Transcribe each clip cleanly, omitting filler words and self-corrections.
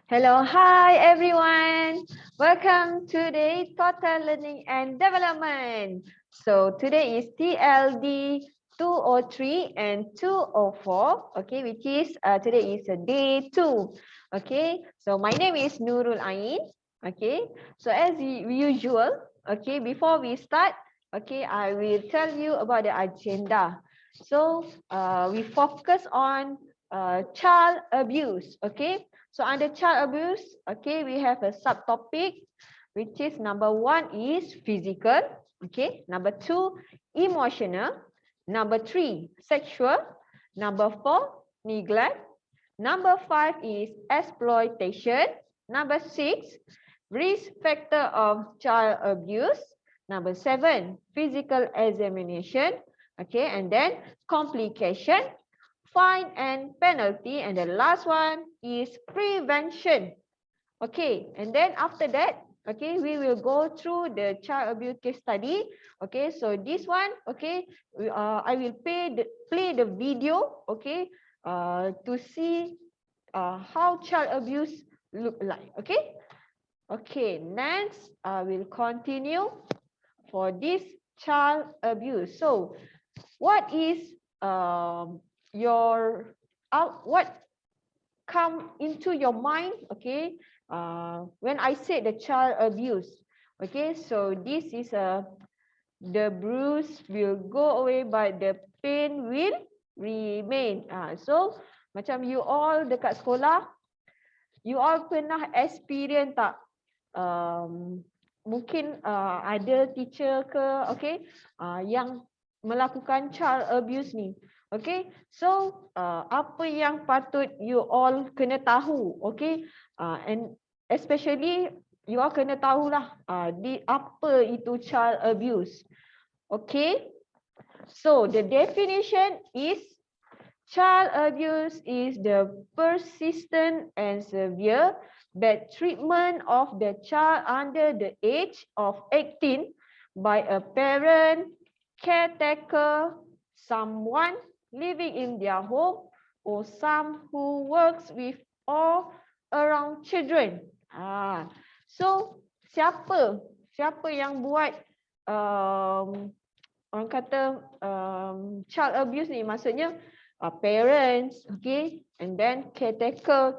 Hello, hi everyone. Welcome to the Total Learning and Development. So today is TLD 203 and 204. Okay, which is today is day 2. Okay, so my name is Nurul Ain. Okay, so as usual, okay, before we start, okay, I will tell you about the agenda. So we focus on child abuse. Okay. So under child abuse, okay, we have a subtopic, which is number 1 is physical, okay, number 2 emotional, number 3 sexual, number 4 neglect, number 5 is exploitation, number 6 risk factor of child abuse, number 7 physical examination, okay, and then complication, fine and penalty, and the last one is prevention. Okay, and then after that, okay, we will go through the child abuse case study. Okay, so this one, okay, I will play the video, okay, to see how child abuse look like. Okay, okay, next I will continue for this child abuse. So what is your what come into your mind, okay, when I said the child abuse? Okay, so this is the bruise will go away but the pain will remain. So macam you all dekat sekolah, you all pernah experience tak, mungkin ada teacher ke, okay, yang melakukan child abuse ni. Okay, so apa yang patut you all kena tahu, okay, and especially you all kena tahulah di apa itu child abuse. Okay, so the definition is child abuse is the persistent and severe bad treatment of the child under the age of 18 by a parent, caretaker, someone living in their home, or some who works with or around children. So siapa yang buat orang kata child abuse ni? Maksudnya parents, okay, and then caretaker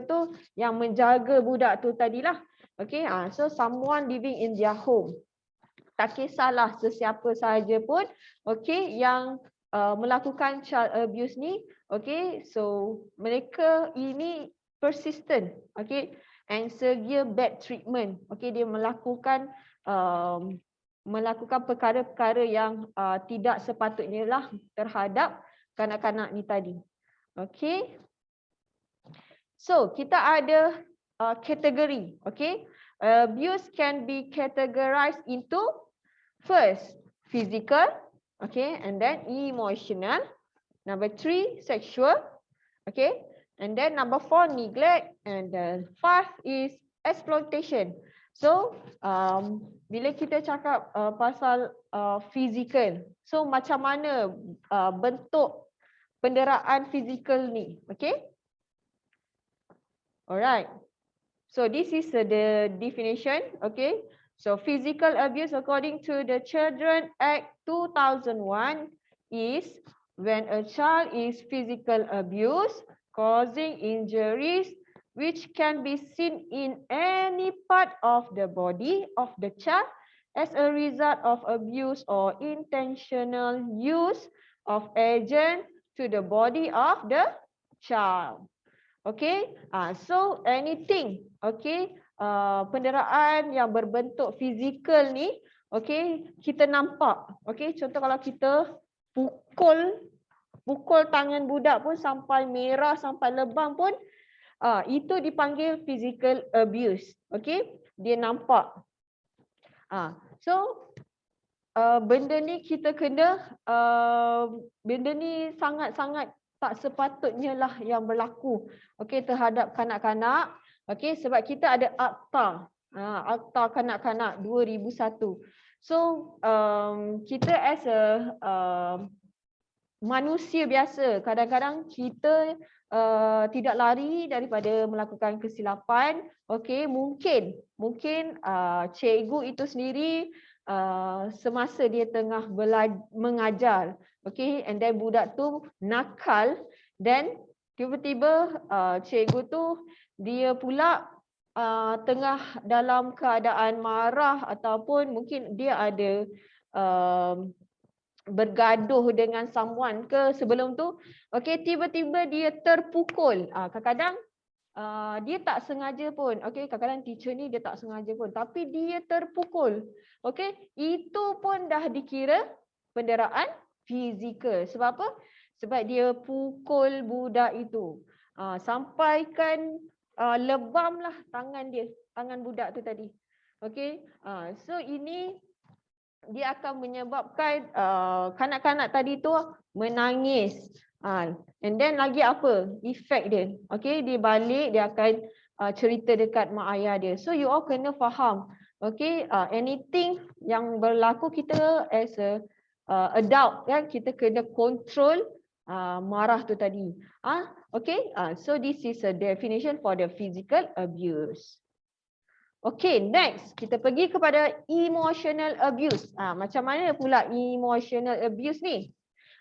tu yang menjaga budak tu tadilah, okay. So someone living in their home, tak kisahlah sesiapa sahaja pun, okay, yang melakukan child abuse ni, okay. So mereka ini persistent, okay, and severe bad treatment, okay. Dia melakukan perkara-perkara yang tidak sepatutnya lah terhadap kanak-kanak ni tadi. Okay. So kita ada kategori. Okay. Abuse can be categorized into first physical, okay, and then emotional. Number 3 sexual, okay, and then number 4 neglect, and then 5 is exploitation. So bila kita cakap pasal physical, so macam mana bentuk penderaan fizikal ni, okay? Alright. So this is the definition, okay? So physical abuse according to the Children Act 2001 is when a child is physical abuse causing injuries which can be seen in any part of the body of the child as a result of abuse or intentional use of agent to the body of the child. Okay, so anything, okay, penderaan yang berbentuk fizikal ni, okay, kita nampak, okay, contoh kalau kita pukul tangan budak pun sampai merah, sampai lebam pun, itu dipanggil physical abuse, okay, dia nampak. So benda ni kita kena, benda ni sangat-sangat tak sepatutnya lah yang berlaku, okay, terhadap kanak-kanak, okay, sebab kita ada Akta Kanak-Kanak 2001. So kita as a manusia biasa, kadang-kadang kita tidak lari daripada melakukan kesilapan. Okey, mungkin cikgu itu sendiri semasa dia tengah mengajar, okey, and then budak tu nakal, dan tiba-tiba cikgu tu dia pula tengah dalam keadaan marah ataupun mungkin dia ada bergaduh dengan someone ke sebelum tu, okey, tiba-tiba dia terpukul. Kadang-kadang dia tak sengaja pun, okey, kadang-kadang teacher ni dia tak sengaja pun, tapi dia terpukul, okey, itu pun dah dikira penderaan fizikal. Sebab apa? Sebab dia pukul budak itu, sampaikan lebamlah tangan dia, tangan budak tu tadi, okey. So ini dia akan menyebabkan kanak-kanak tadi tu menangis. And then lagi apa? Efek dia. Okay, dia balik, dia akan cerita dekat mak ayah dia. So you all kena faham. Okay, anything yang berlaku kita as a adult, kan, kita kena control marah tu tadi. Okay, so this is a definition for the physical abuse. Okay, next kita pergi kepada emotional abuse. Macam mana pula emotional abuse ni?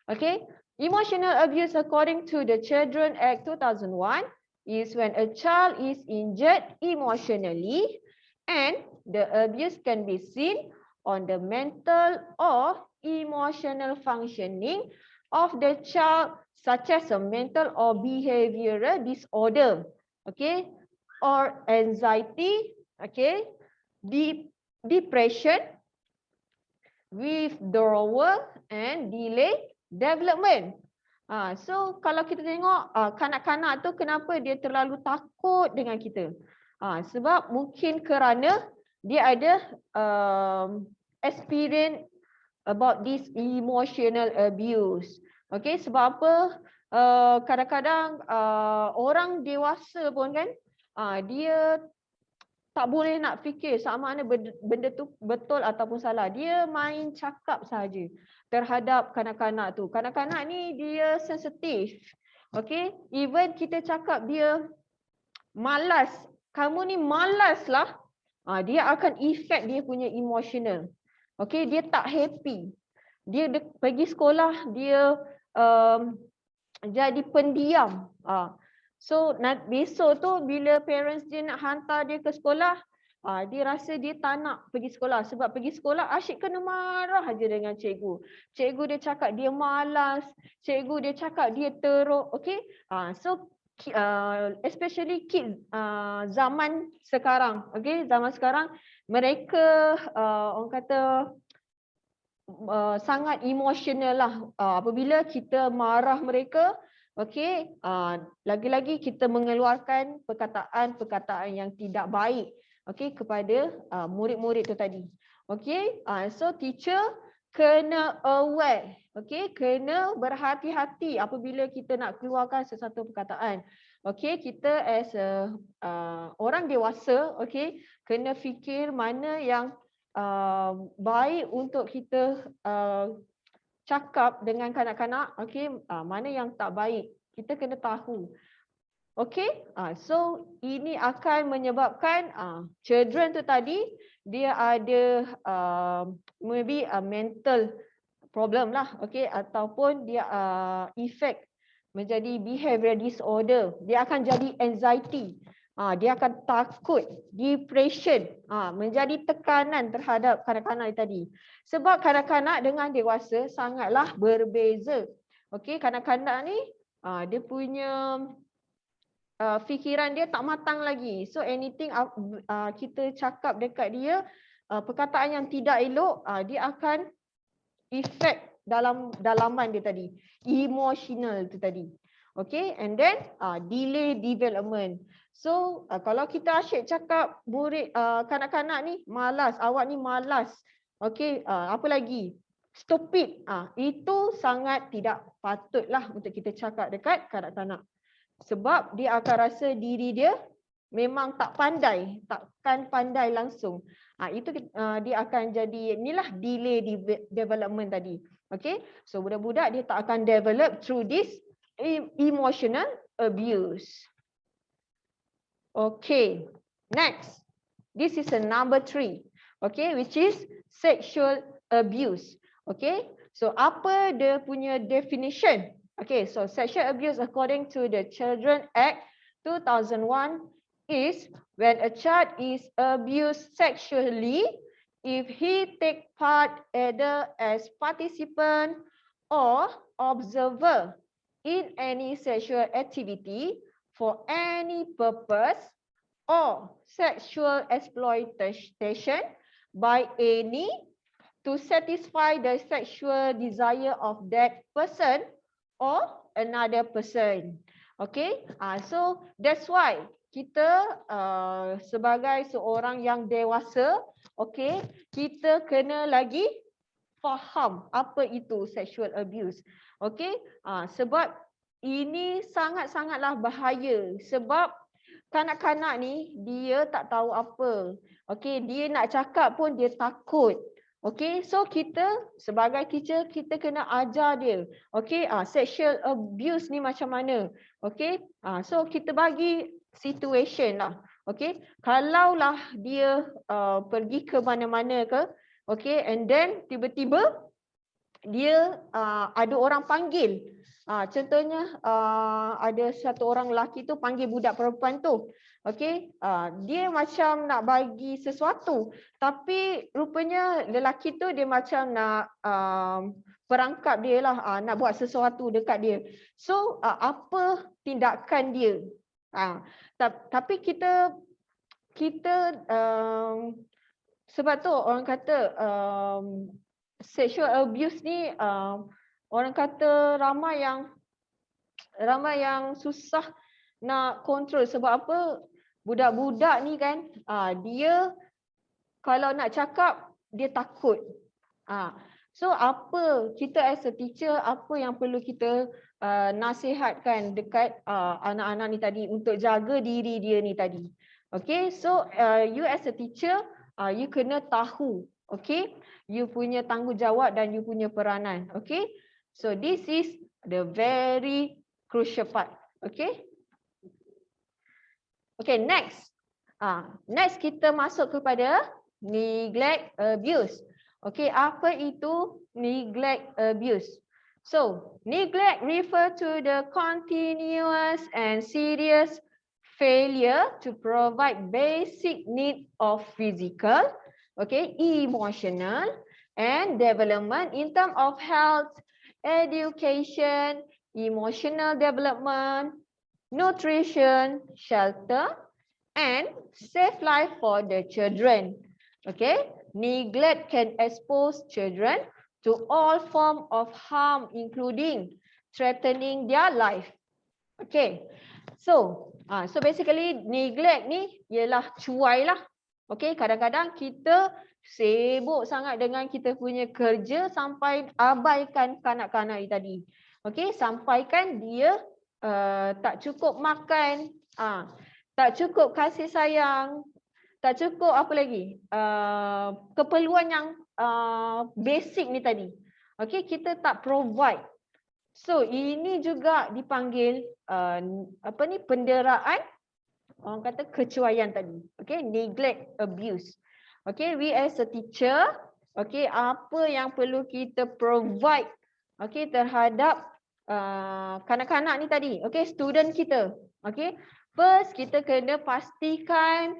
Okay, emotional abuse according to the Children Act 2001 is when a child is injured emotionally and the abuse can be seen on the mental or emotional functioning of the child, such as a mental or behavioral disorder, okay, or anxiety, okay, depression, withdrawal and delay development. So kalau kita tengok kanak-kanak tu kenapa dia terlalu takut dengan kita? Sebab mungkin kerana dia ada experience about this emotional abuse. Okay, sebab apa? Kadang-kadang orang dewasa pun kan, dia tak boleh nak fikir sama ada benda tu betul ataupun salah. Dia main cakap saja terhadap kanak-kanak tu. Kanak-kanak ni dia sensitif. Okay, even kita cakap dia malas, kamu ni malas lah, dia akan effect dia punya emotional. Okay, dia tak happy. Dia pergi sekolah, dia jadi pendiam. So besok tu bila parents dia nak hantar dia ke sekolah, dia rasa dia tak nak pergi sekolah. Sebab pergi sekolah asyik kena marah aja dengan cikgu. Cikgu dia cakap dia malas, cikgu dia cakap dia teruk. Okay, so especially kids zaman sekarang, okay, zaman sekarang mereka orang kata sangat emosional lah. Apabila kita marah mereka, okey, lagi-lagi kita mengeluarkan perkataan-perkataan yang tidak baik, okey, kepada murid-murid tu tadi. Okey, so teacher kena aware, okey, kena berhati-hati apabila kita nak keluarkan sesuatu perkataan. Okey, kita as a orang dewasa, okey, kena fikir mana yang baik untuk kita cakap dengan kanak-kanak, okey, mana yang tak baik, kita kena tahu. Okey, so ini akan menyebabkan children tu tadi dia ada maybe a mental problem lah, okey, ataupun dia effect menjadi behavioral disorder. Dia akan jadi anxiety. Dia akan takut, depression, menjadi tekanan terhadap kanak-kanak tadi. Sebab kanak-kanak dengan dewasa sangatlah berbeza. Okey, kanak-kanak ni dia punya fikiran dia tak matang lagi. So anything kita cakap dekat dia, perkataan yang tidak elok, dia akan effect dalam dalaman dia tadi, emotional tu tadi. Okay, and then delay development. So kalau kita asyik cakap murid kanak-kanak ni malas, awak ni malas. Okay, apa lagi? Stupid. Itu sangat tidak patutlah untuk kita cakap dekat kanak-kanak. Sebab dia akan rasa diri dia memang tak pandai, takkan pandai langsung. Itu dia akan jadi inilah delay development tadi. Okay, so budak-budak dia tak akan develop through this emotional abuse. Okay, next. This is a number 3, okay, which is sexual abuse. Okay, so apa dia punya definition? Okay, so sexual abuse according to the Children Act 2001 is when a child is abused sexually if he take part either as participant or observer in any sexual activity for any purpose or sexual exploitation by any to satisfy the sexual desire of that person or another person. Okay, so that's why kita sebagai seorang yang dewasa, okay, kita kena lagi faham apa itu sexual abuse. Okay, sebab ini sangat-sangatlah bahaya sebab kanak-kanak ni dia tak tahu apa. Okay, dia nak cakap pun dia takut. Okay, so kita sebagai teacher kita kena ajar dia. Okay, sexual abuse ni macam mana. Okay, so kita bagi situation lah. Okay, kalaulah dia pergi ke mana-mana ke, okay, and then tiba-tiba dia ada orang panggil. Contohnya ada satu orang lelaki tu panggil budak perempuan tu. Okey, dia macam nak bagi sesuatu tapi rupanya lelaki tu dia macam nak perangkap dia lah, nak buat sesuatu dekat dia. So apa tindakan dia? Tapi kita sebab tu orang kata sexual abuse ni orang kata ramai yang susah nak kontrol. Sebab apa? Budak-budak ni kan dia kalau nak cakap dia takut. So apa kita as a teacher, apa yang perlu kita nasihatkan dekat anak-anak ni tadi untuk jaga diri dia ni tadi. Okay, so you as a teacher you kena tahu, okay, you punya tanggungjawab dan you punya peranan. Okay, so this is the very crucial part. Okay. Okay, next. Next kita masuk kepada neglect abuse. Okay, apa itu neglect abuse? So, neglect refer to the continuous and serious failure to provide basic need of physical, okay, emotional and development in terms of health, education, emotional development, nutrition, shelter, and safe life for the children. Okay, neglect can expose children to all form of harm, including threatening their life. Okay, so basically neglect ni ialah cuai lah. Okay, kadang-kadang kita sibuk sangat dengan kita punya kerja sampai abaikan kanak-kanak tadi. Okay, sampaikan dia tak cukup makan, tak cukup kasih sayang, tak cukup apa lagi, keperluan yang basic ni tadi. Okay, kita tak provide. So ini juga dipanggil penderaan, orang kata kecuaian tadi. Okay, neglect abuse. Okay, we as a teacher, okay, apa yang perlu kita provide, okay, terhadap kanak-kanak ni tadi, okay, student kita. Okay, first kita kena pastikan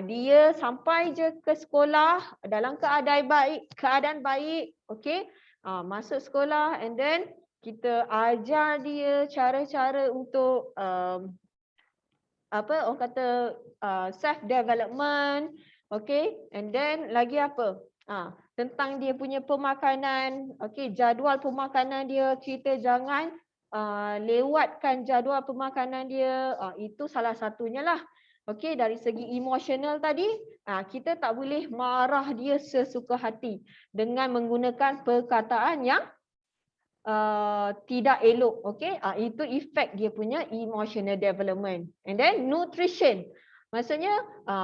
dia sampai je ke sekolah dalam keadaan baik, okay, masuk sekolah and then kita ajar dia cara-cara untuk orang kata self development, okay, and then lagi apa? Tentang dia punya pemakanan, okay, jadual pemakanan dia, kita jangan lewatkan jadual pemakanan dia, itu salah satunya lah. Okay, dari segi emosional tadi, kita tak boleh marah dia sesuka hati dengan menggunakan perkataan yang tidak elok. Okay, itu efek dia punya emotional development. And then nutrition, maksudnya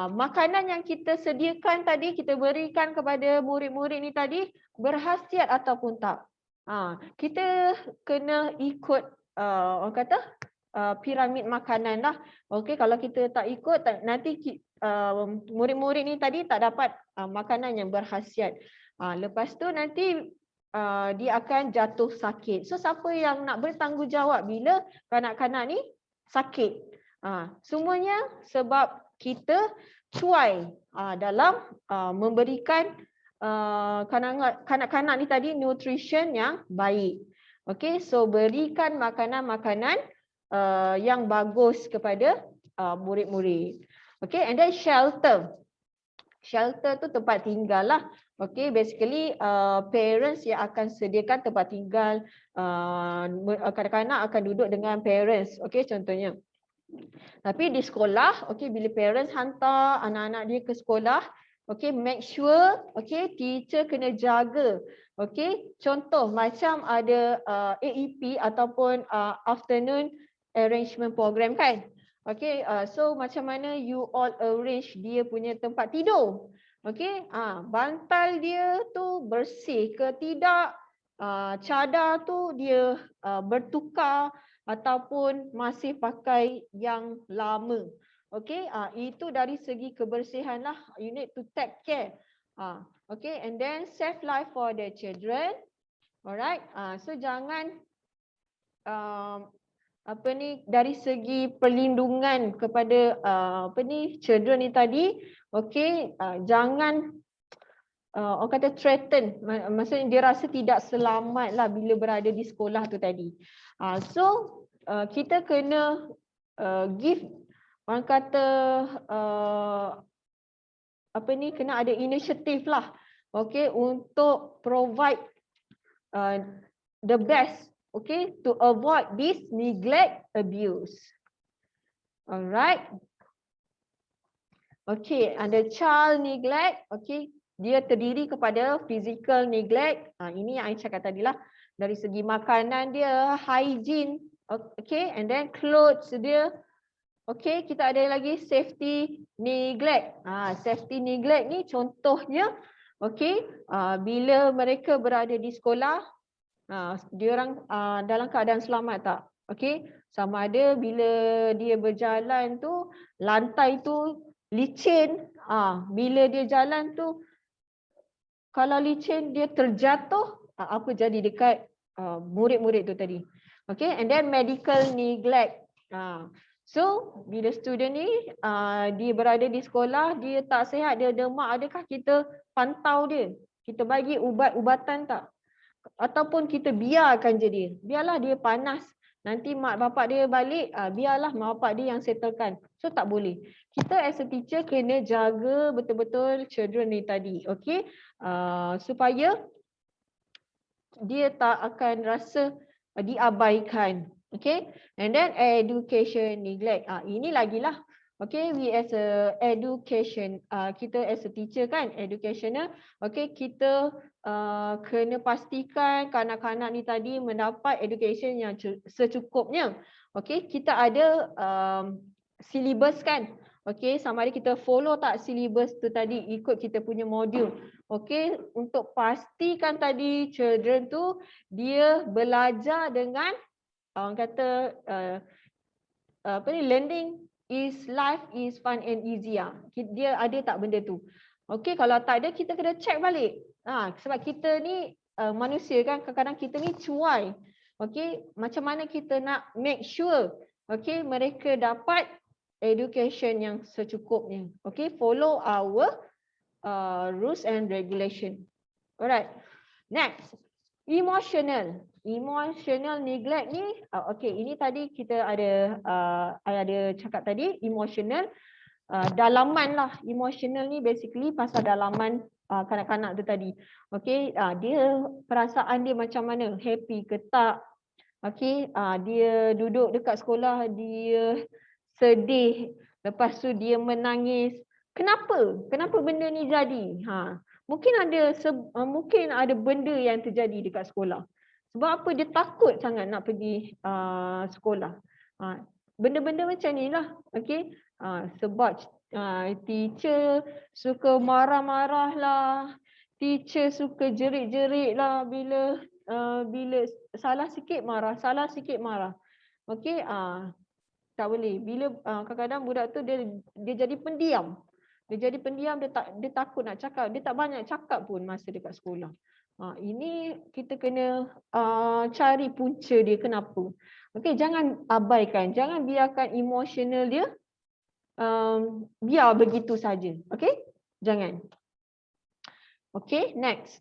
makanan yang kita sediakan tadi, kita berikan kepada murid-murid ni tadi berkhasiat ataupun tak. Kita kena ikut orang kata piramid makanan lah. Okey, kalau kita tak ikut nanti murid-murid ni tadi tak dapat makanan yang berkhasiat. Lepas tu nanti dia akan jatuh sakit. So siapa yang nak bertanggungjawab bila kanak-kanak ni sakit? Semuanya sebab kita cuai dalam memberikan kanak-kanak ni tadi nutrition yang baik. Okey, so berikan makanan-makanan yang bagus kepada murid-murid. Okay, and then shelter. Shelter tu tempat tinggal lah. Okay, basically parents yang akan sediakan tempat tinggal. Kanak-kanak akan duduk dengan parents. Okay, contohnya. Tapi di sekolah, okay, bila parents hantar anak-anak dia ke sekolah, okay, make sure, okay, teacher kena jaga. Okay, contoh macam ada AEP ataupun afternoon arrangement program kan. Okay, so macam mana you all arrange dia punya tempat tidur. Okay, bantal dia tu bersih ke tidak, cadar tu dia bertukar ataupun masih pakai yang lama. Okay, itu dari segi kebersihan lah, you need to take care. Okay, and then safe life for the children. Alright, so jangan dari segi perlindungan kepada children ni tadi, okay, jangan orang kata threaten, maksudnya dia rasa tidak selamat lah bila berada di sekolah tu tadi. So kita kena give, orang kata kena ada inisiatif lah, okay, untuk provide the best, okay, to avoid this neglect abuse. Alright. Okay, and the child neglect, okay, dia terdiri kepada physical neglect. Ini yang saya cakap tadi lah. Dari segi makanan dia, hygiene, okay, and then clothes dia. Okay, kita ada lagi safety neglect. Safety neglect ni contohnya, okay, bila mereka berada di sekolah, dia orang dalam keadaan selamat tak? Okay, sama ada bila dia berjalan tu lantai tu licin, bila dia jalan tu kalau licin dia terjatuh, apa jadi dekat murid-murid tu tadi. Okay, and then medical neglect. So bila student ni dia berada di sekolah, dia tak sihat, dia demak, adakah kita pantau dia? Kita bagi ubat-ubatan tak? Ataupun kita biarkan je dia. Biarlah dia panas. Nanti mak bapak dia balik, biarlah mak bapak dia yang settlekan. So tak boleh. Kita as a teacher kena jaga betul-betul children ni tadi. Okay. Supaya dia tak akan rasa diabaikan. Okay. And then education neglect. Ini lagilah. Okay, we as a education, kita as a teacher kan, educational, okay, kita kena pastikan kanak-kanak ni tadi mendapat education yang secukupnya. Okay, kita ada syllabus kan, okay, sama ada kita follow tak syllabus tu tadi, ikut kita punya modul. Okay, untuk pastikan tadi children tu dia belajar dengan orang kata learning is life is fun and easy. Dia ada tak benda tu? Okay, kalau tak ada kita kena check balik. Sebab kita ni manusia kan, kadang-kadang kita ni cuai. Okay, macam mana kita nak make sure, okay, mereka dapat education yang secukupnya. Okay, follow our rules and regulation. Alright, next, emotional neglect ni, okay, ini tadi kita ada cakap tadi, emotional, dalaman lah. Emotional ni basically pasal dalaman kanak-kanak tu tadi. Okay, dia perasaan dia macam mana, happy ke tak, okay, dia duduk dekat sekolah, dia sedih, lepas tu dia menangis. Kenapa benda ni jadi? Mungkin ada benda yang terjadi dekat sekolah. Sebab apa dia takut sangat nak pergi sekolah. Benda-benda macam ni lah. Okay? Sebab teacher suka marah-marah lah. Teacher suka jerit-jerit lah bila salah sikit marah. Okay? tak boleh. Bila kadang-kadang budak tu dia jadi pendiam. Dia jadi pendiam, dia takut nak cakap, dia tak banyak cakap pun masa dekat sekolah. Ini kita kena cari punca dia kenapa. Okey, jangan abaikan, jangan biarkan emosional dia biar begitu saja. Okey? Jangan. Okey, next.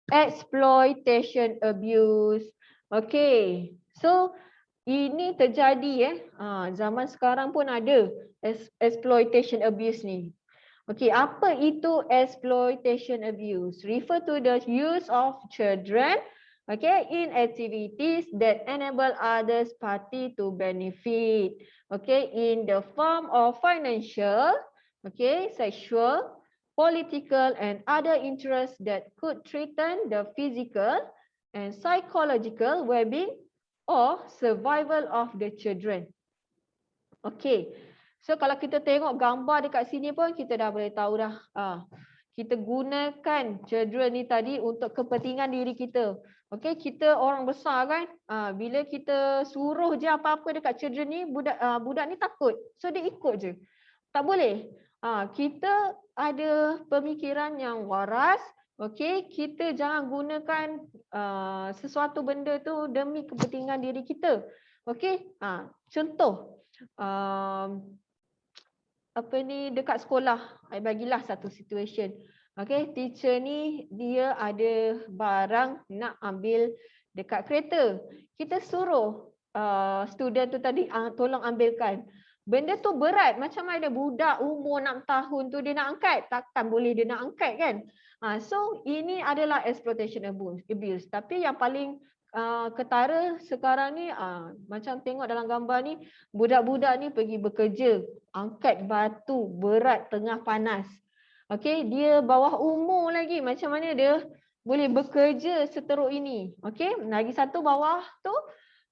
Exploitation abuse. Okey. So ini terjadi zaman sekarang pun ada exploitation abuse ni. Okey, apa itu exploitation abuse? Refer to the use of children in activities that enable others party to benefit. In the form of financial, sexual, political and other interests that could threaten the physical and psychological well-being or survival of the children. So kalau kita tengok gambar dekat sini pun kita dah boleh tahu dah. Kita gunakan children ni tadi untuk kepentingan diri kita. Kita orang besar kan, bila kita suruh je apa-apa dekat children ni, budak ni takut. So dia ikut je. Tak boleh. Kita ada pemikiran yang waras. Kita jangan gunakan sesuatu benda tu demi kepentingan diri kita. Contoh, dekat sekolah, I bagilah satu situation. Teacher ni dia ada barang nak ambil dekat kereta. Kita suruh student tu tadi tolong ambilkan. Benda tu berat, macam ada budak umur 6 tahun tu dia nak angkat, takkan boleh dia nak angkat kan. So ini adalah exploitation abuse. Tapi yang paling ketara sekarang ni, macam tengok dalam gambar ni, budak-budak ni pergi bekerja, angkat batu berat tengah panas. Dia bawah umur lagi, macam mana dia boleh bekerja seteruk ini. Lagi satu bawah tu,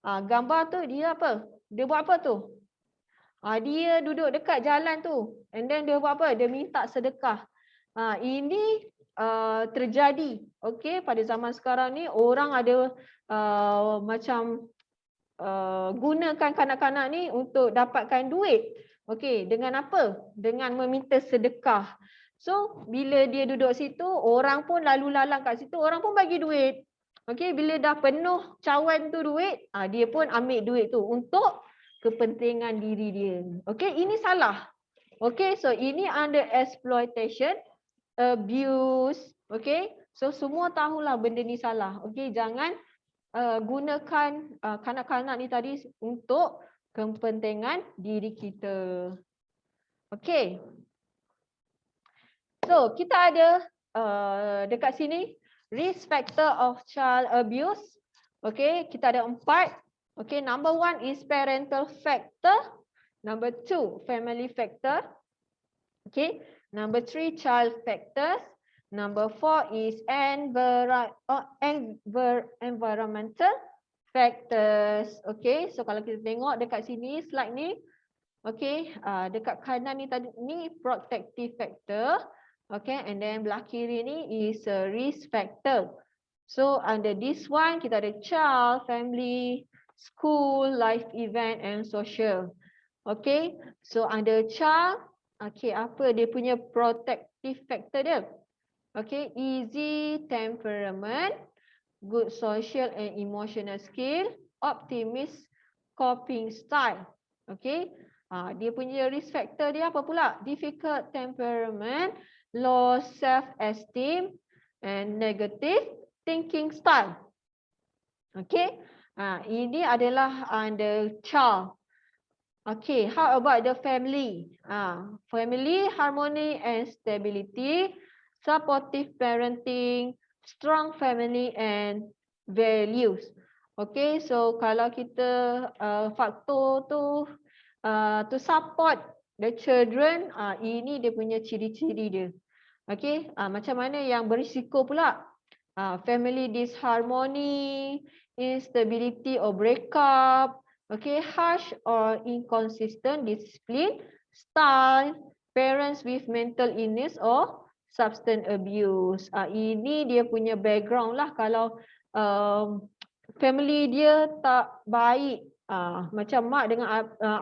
gambar tu dia apa? Dia buat apa tu? Dia duduk dekat jalan tu, and then dia buat apa? Dia minta sedekah. Ini terjadi pada zaman sekarang ni. Orang ada macam gunakan kanak-kanak ni untuk dapatkan duit. Dengan apa? Dengan meminta sedekah. So bila dia duduk situ, orang pun lalu lalang kat situ, orang pun bagi duit. Bila dah penuh cawan tu duit, dia pun ambil duit tu untuk kepentingan diri dia. Ini salah. So ini under exploitation abuse. So semua tahulah benda ni salah. Jangan gunakan kanak-kanak ni tadi untuk kepentingan diri kita. So kita ada dekat sini risk factor of child abuse. Kita ada 4. Number 1 is parental factor. Number 2, family factor. Number 3, child factors. Number 4 is environmental factors. So kalau kita tengok dekat sini slide ni, dekat kanan ni tadi ni protective factor. And then belah kiri ni is a risk factor. So under this one kita ada child, family, school, life event and social. So under child, apa dia punya protective factor dia? Easy temperament, good social and emotional skill, optimist coping style. Dia punya risk factor dia apa pula? Difficult temperament, low self-esteem and negative thinking style. Ini adalah under child. How about the family? Family harmony and stability, supportive parenting, strong family and values. So kalau kita faktor tu to support the children, ini dia punya ciri-ciri dia. Macam mana yang berisiko pula? Family disharmony, instability or breakup, harsh or inconsistent discipline, style, parents with mental illness or substance abuse. Ini dia punya background lah. Kalau family dia tak baik, macam mak dengan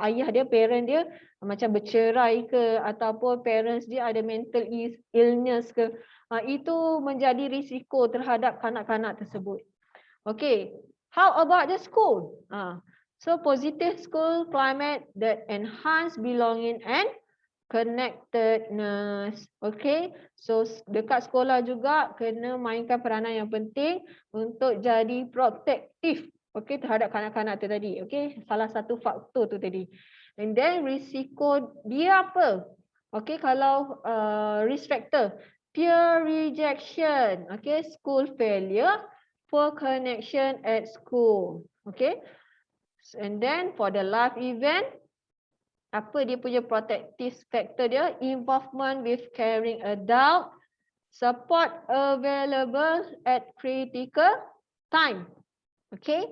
ayah dia, parent dia macam bercerai ke, ataupun parents dia ada mental illness ke, itu menjadi risiko terhadap kanak-kanak tersebut. Okay, how about the school? So positive school climate that enhance belonging and connectedness. Okay, so dekat sekolah juga kena mainkan peranan yang penting untuk jadi protektif, okay, terhadap kanak-kanak tu tadi. Okay, salah satu faktor tu tadi. And then risiko dia apa? Okay, kalau risk factor, peer rejection, okay, school failure, poor connection at school. Okay, and then for the life event, apa dia punya protective factor dia? Involvement with caring adult, support available at critical time. Okay,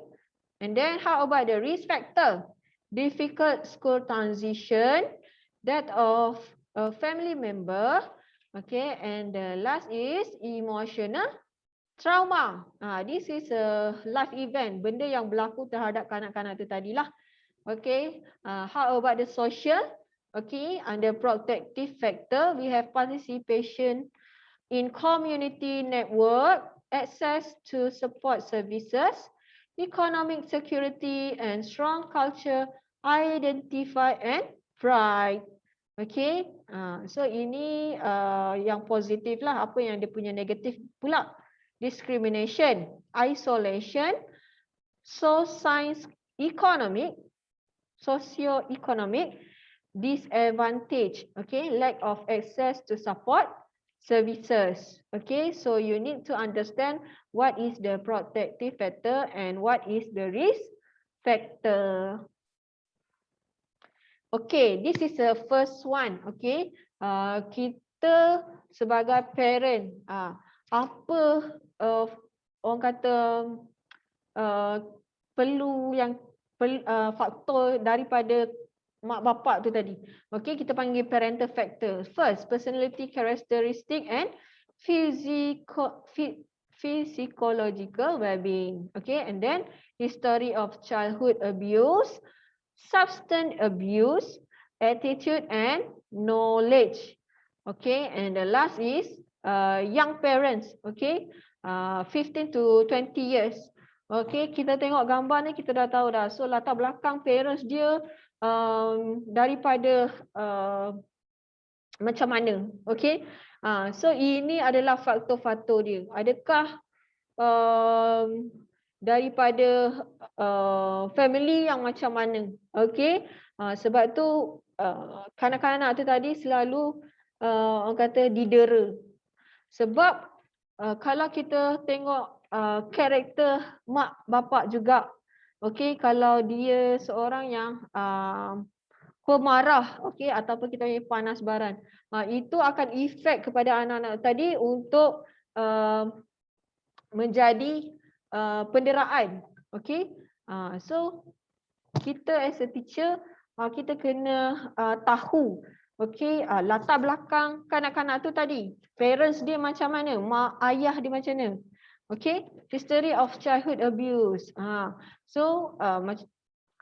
and then how about the risk factor? Difficult school transition, death of a family member. Okay, and the last is emotional trauma. This is a life event, benda yang berlaku terhadap kanak-kanak tu tadilah. Okay, how about the social? Okay, under protective factor, we have participation in community network, access to support services, economic security, and strong culture, identify and pride. Okay, so ini yang positif lah. Apa yang dia punya negatif pula? Discrimination, isolation, socio-economic disadvantage, okay, lack of access to support services. Okay, so you need to understand what is the protective factor and what is the risk factor. Okay, this is the first one. Okay, kita sebagai parent, apa orang kata perlu yang faktor daripada mak bapak tu tadi. Okay, kita panggil parental factor. First, personality characteristic and physiological well-being. Okay, and then history of childhood abuse, substance abuse, attitude and knowledge. Okay, and the last is young parents. Okay, 15 to 20 years. Okay, kita tengok gambar ni kita dah tahu dah. So latar belakang parents dia daripada macam mana. Okay, so ini adalah faktor-faktor dia. Adakah daripada family yang macam mana? Okay, sebab tu kanak-kanak tu tadi selalu orang kata didera. Sebab kalau kita tengok karakter mak bapak juga, okey, kalau dia seorang yang pemarah, okey, ataupun kita panggil panas baran, itu akan efek kepada anak-anak tadi untuk menjadi penderaan, okey. So kita as a teacher, kita kena tahu, okey, latar belakang kanak-kanak tu tadi, parents dia macam mana, mak ayah dia macam mana. Okay, history of childhood abuse. So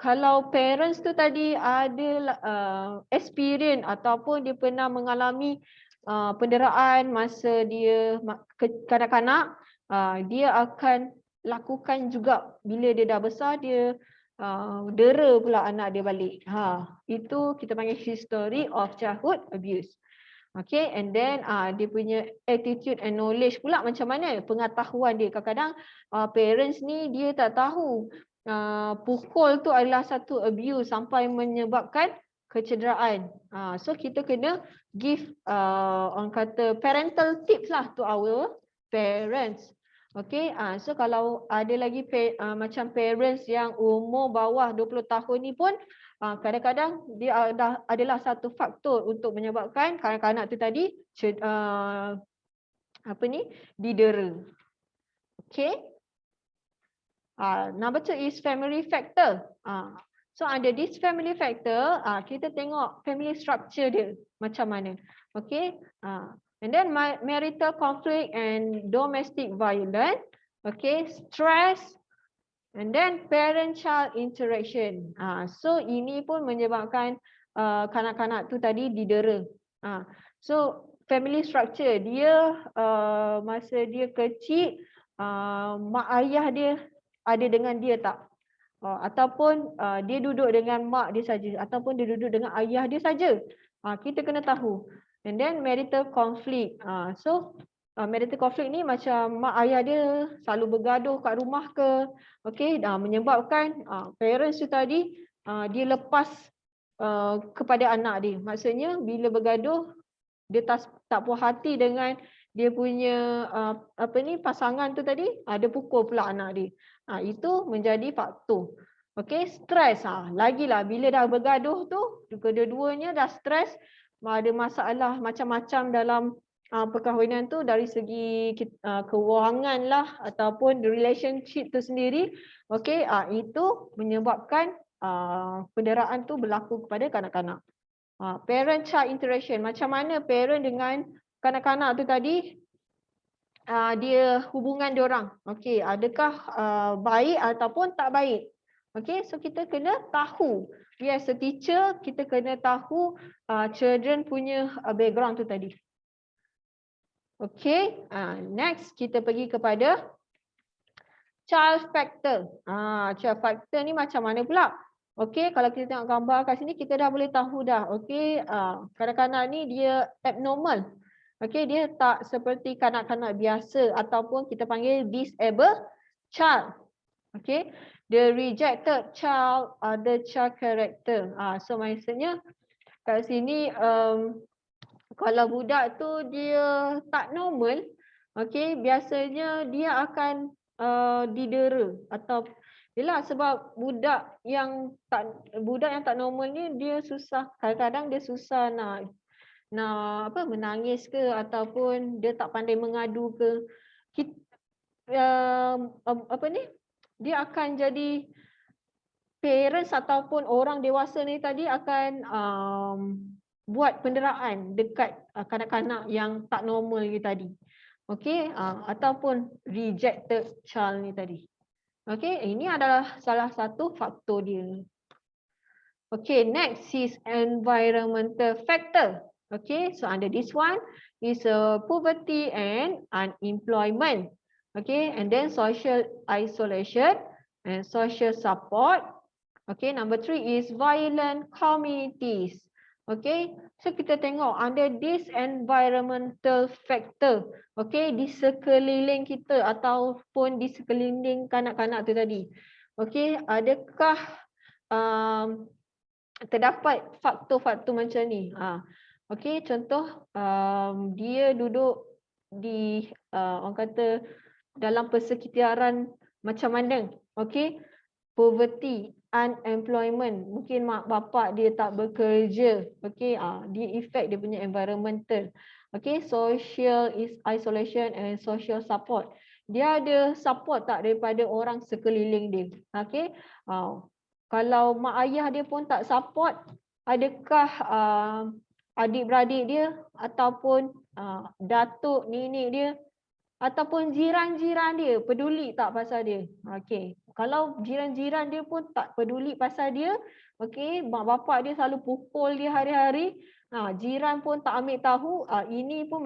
kalau parents tu tadi ada experience ataupun dia pernah mengalami penderaan masa dia kanak-kanak, dia akan lakukan juga bila dia dah besar, dia dera pula anak dia balik. Itu kita panggil history of childhood abuse. Okay, and then dia punya attitude and knowledge pula macam mana, pengetahuan dia. Kadang-kadang parents ni dia tak tahu pukul tu adalah satu abuse sampai menyebabkan kecederaan. So kita kena give orang kata parental tips lah to our parents. Okay, so kalau ada lagi macam parents yang umur bawah 20 tahun ni pun kadang-kadang dia adalah satu faktor untuk menyebabkan kanak-kanak tu tadi didera. Okay. Number 2 is family factor. So under this family factor, kita tengok family structure dia macam mana. Okay. And then marital conflict and domestic violence. Okay. Stress, And then parent-child interaction. So ini pun menyebabkan kanak-kanak tu tadi didera. So family structure dia masa dia kecil, mak ayah dia ada dengan dia tak? Ataupun dia duduk dengan mak dia saja, ataupun dia duduk dengan ayah dia saja. Kita kena tahu. And then marital conflict. So marital conflict ni macam mak ayah dia selalu bergaduh kat rumah ke, okey, menyebabkan parents tu tadi dia lepas kepada anak dia. Maksudnya bila bergaduh dia tak puas hati dengan dia punya pasangan tu tadi, dia pukul pula anak dia. Itu menjadi faktor. Okey, stres. Lagilah bila dah bergaduh tu, kedua-duanya dah stres, ada masalah macam-macam dalam perkahwinan tu dari segi kewangan lah ataupun relationship tu sendiri. Okey, itu menyebabkan penderaan tu berlaku kepada kanak-kanak. Parent-child interaction, macam mana parent dengan kanak-kanak tu tadi dia hubungan diorang. Okey, adakah baik ataupun tak baik? Okey, so kita kena tahu. As a teacher, kita kena tahu children punya background tu tadi. Okey, next kita pergi kepada child factor. Child factor ni macam mana pula? Okey, kalau kita tengok gambar kat sini, kita dah boleh tahu dah. Okey, kanak-kanak ni dia abnormal. Okey, dia tak seperti kanak-kanak biasa ataupun kita panggil disabled child. Okey, the rejected child, the child character. So maksudnya kat sini kalau budak tu dia tak normal, okey, biasanya dia akan didera atau yelah sebab budak yang tak normal ni dia susah, kadang-kadang dia susah nak menangis ke ataupun dia tak pandai mengadu ke. Dia akan jadi parents ataupun orang dewasa ni tadi akan buat penderaan dekat kanak-kanak yang tak normal ni tadi. Okey, ataupun rejected child ni tadi. Okey, ini adalah salah satu faktor dia. Okay, next is environmental factor. Okay, so under this one is poverty and unemployment. Okay, and then social isolation and social support. Okay, number 3 is violent communities. Okay, so kita tengok under this environmental factor. Okay, di sekeliling kita ataupun di sekeliling kanak-kanak tu tadi. Okay, adakah terdapat faktor-faktor macam ni? Okey, contoh dia duduk di orang kata dalam persekitaran macam mana? Okey, poverty, unemployment, mungkin mak bapak dia tak bekerja. Okey, dia effect dia punya environmental. Okey, social isolation and social support. Dia ada support tak daripada orang sekeliling dia? Okey, kalau mak ayah dia pun tak support, adakah adik-beradik dia ataupun datuk, nenek dia ataupun jiran-jiran dia peduli tak pasal dia? Okey, kalau jiran-jiran dia pun tak peduli pasal dia, okey, mak bapak dia selalu pukul dia hari-hari, jiran pun tak ambil tahu, ini pun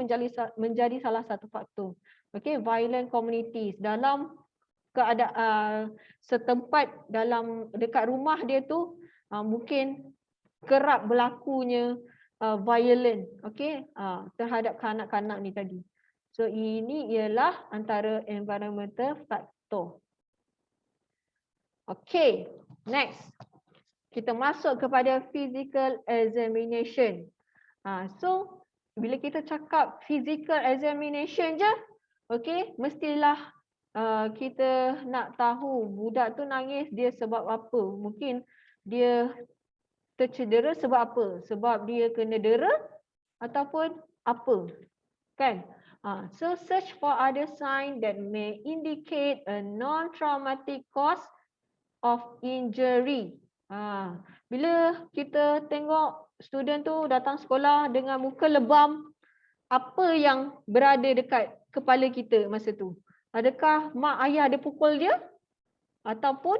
menjadi salah satu faktor. Okey, violent communities dalam keadaan setempat dalam dekat rumah dia tu mungkin kerap berlakunya violent, okey, terhadap kanak-kanak ni tadi. So ini ialah antara environmental factor. Okey, next kita masuk kepada physical examination. So bila kita cakap physical examination je, okey, mestilah kita nak tahu budak tu nangis dia sebab apa. Mungkin dia tercedera sebab apa? Sebab dia kena dera ataupun apa? Kan? So search for other sign that may indicate a non-traumatic cause of injury. Bila kita tengok student tu datang sekolah dengan muka lebam, apa yang berada dekat kepala kita masa tu? Adakah mak ayah dia pukul dia? ataupun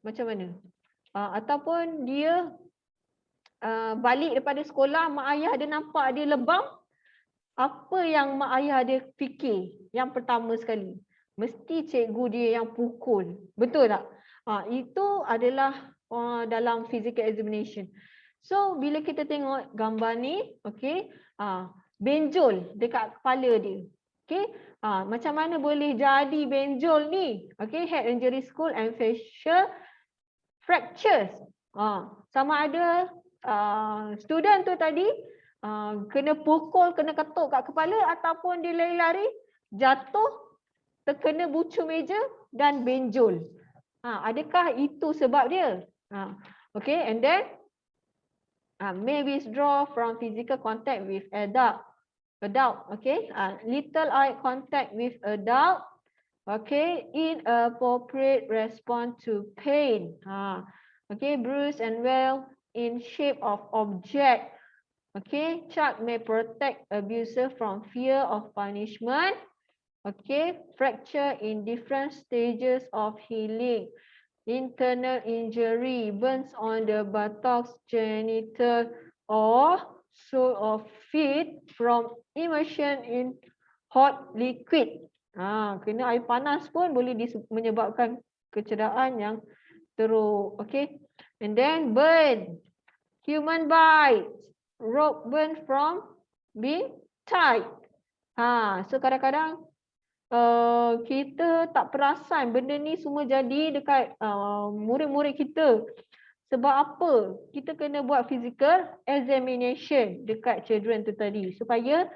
macam mana? Ataupun dia balik daripada sekolah, mak ayah dia nampak dia lebam, apa yang mak ayah dia fikir yang pertama sekali? Mesti cikgu dia yang pukul. Betul tak? Itu adalah dalam physical examination. So bila kita tengok gambar ni, okay, benjol dekat kepala dia. Okay, macam mana boleh jadi benjol ni? Okay, head injury, skull and facial fractures. Sama ada student tu tadi kena pukul, kena ketuk kat kepala, ataupun dia lari-lari, jatuh, terkena bucu meja dan benjol. Adakah itu sebab dia? Okay, and then may withdraw from physical contact with adult. Okay, little eye contact with adult. Okay, inappropriate response to pain. Okay, bruise and well in shape of object. Okay, child may protect abuser from fear of punishment. Okay, fracture in different stages of healing. Internal injury, burns on the buttocks, genital, or sole of feet from immersion in hot liquid. Kena air panas pun boleh menyebabkan kecederaan yang teruk. Okay, and then burn, human bite, rope burn from being tied. So kadang-kadang kita tak perasan benda ni semua jadi dekat murid-murid kita. Sebab apa? Kita kena buat physical examination dekat children tu tadi supaya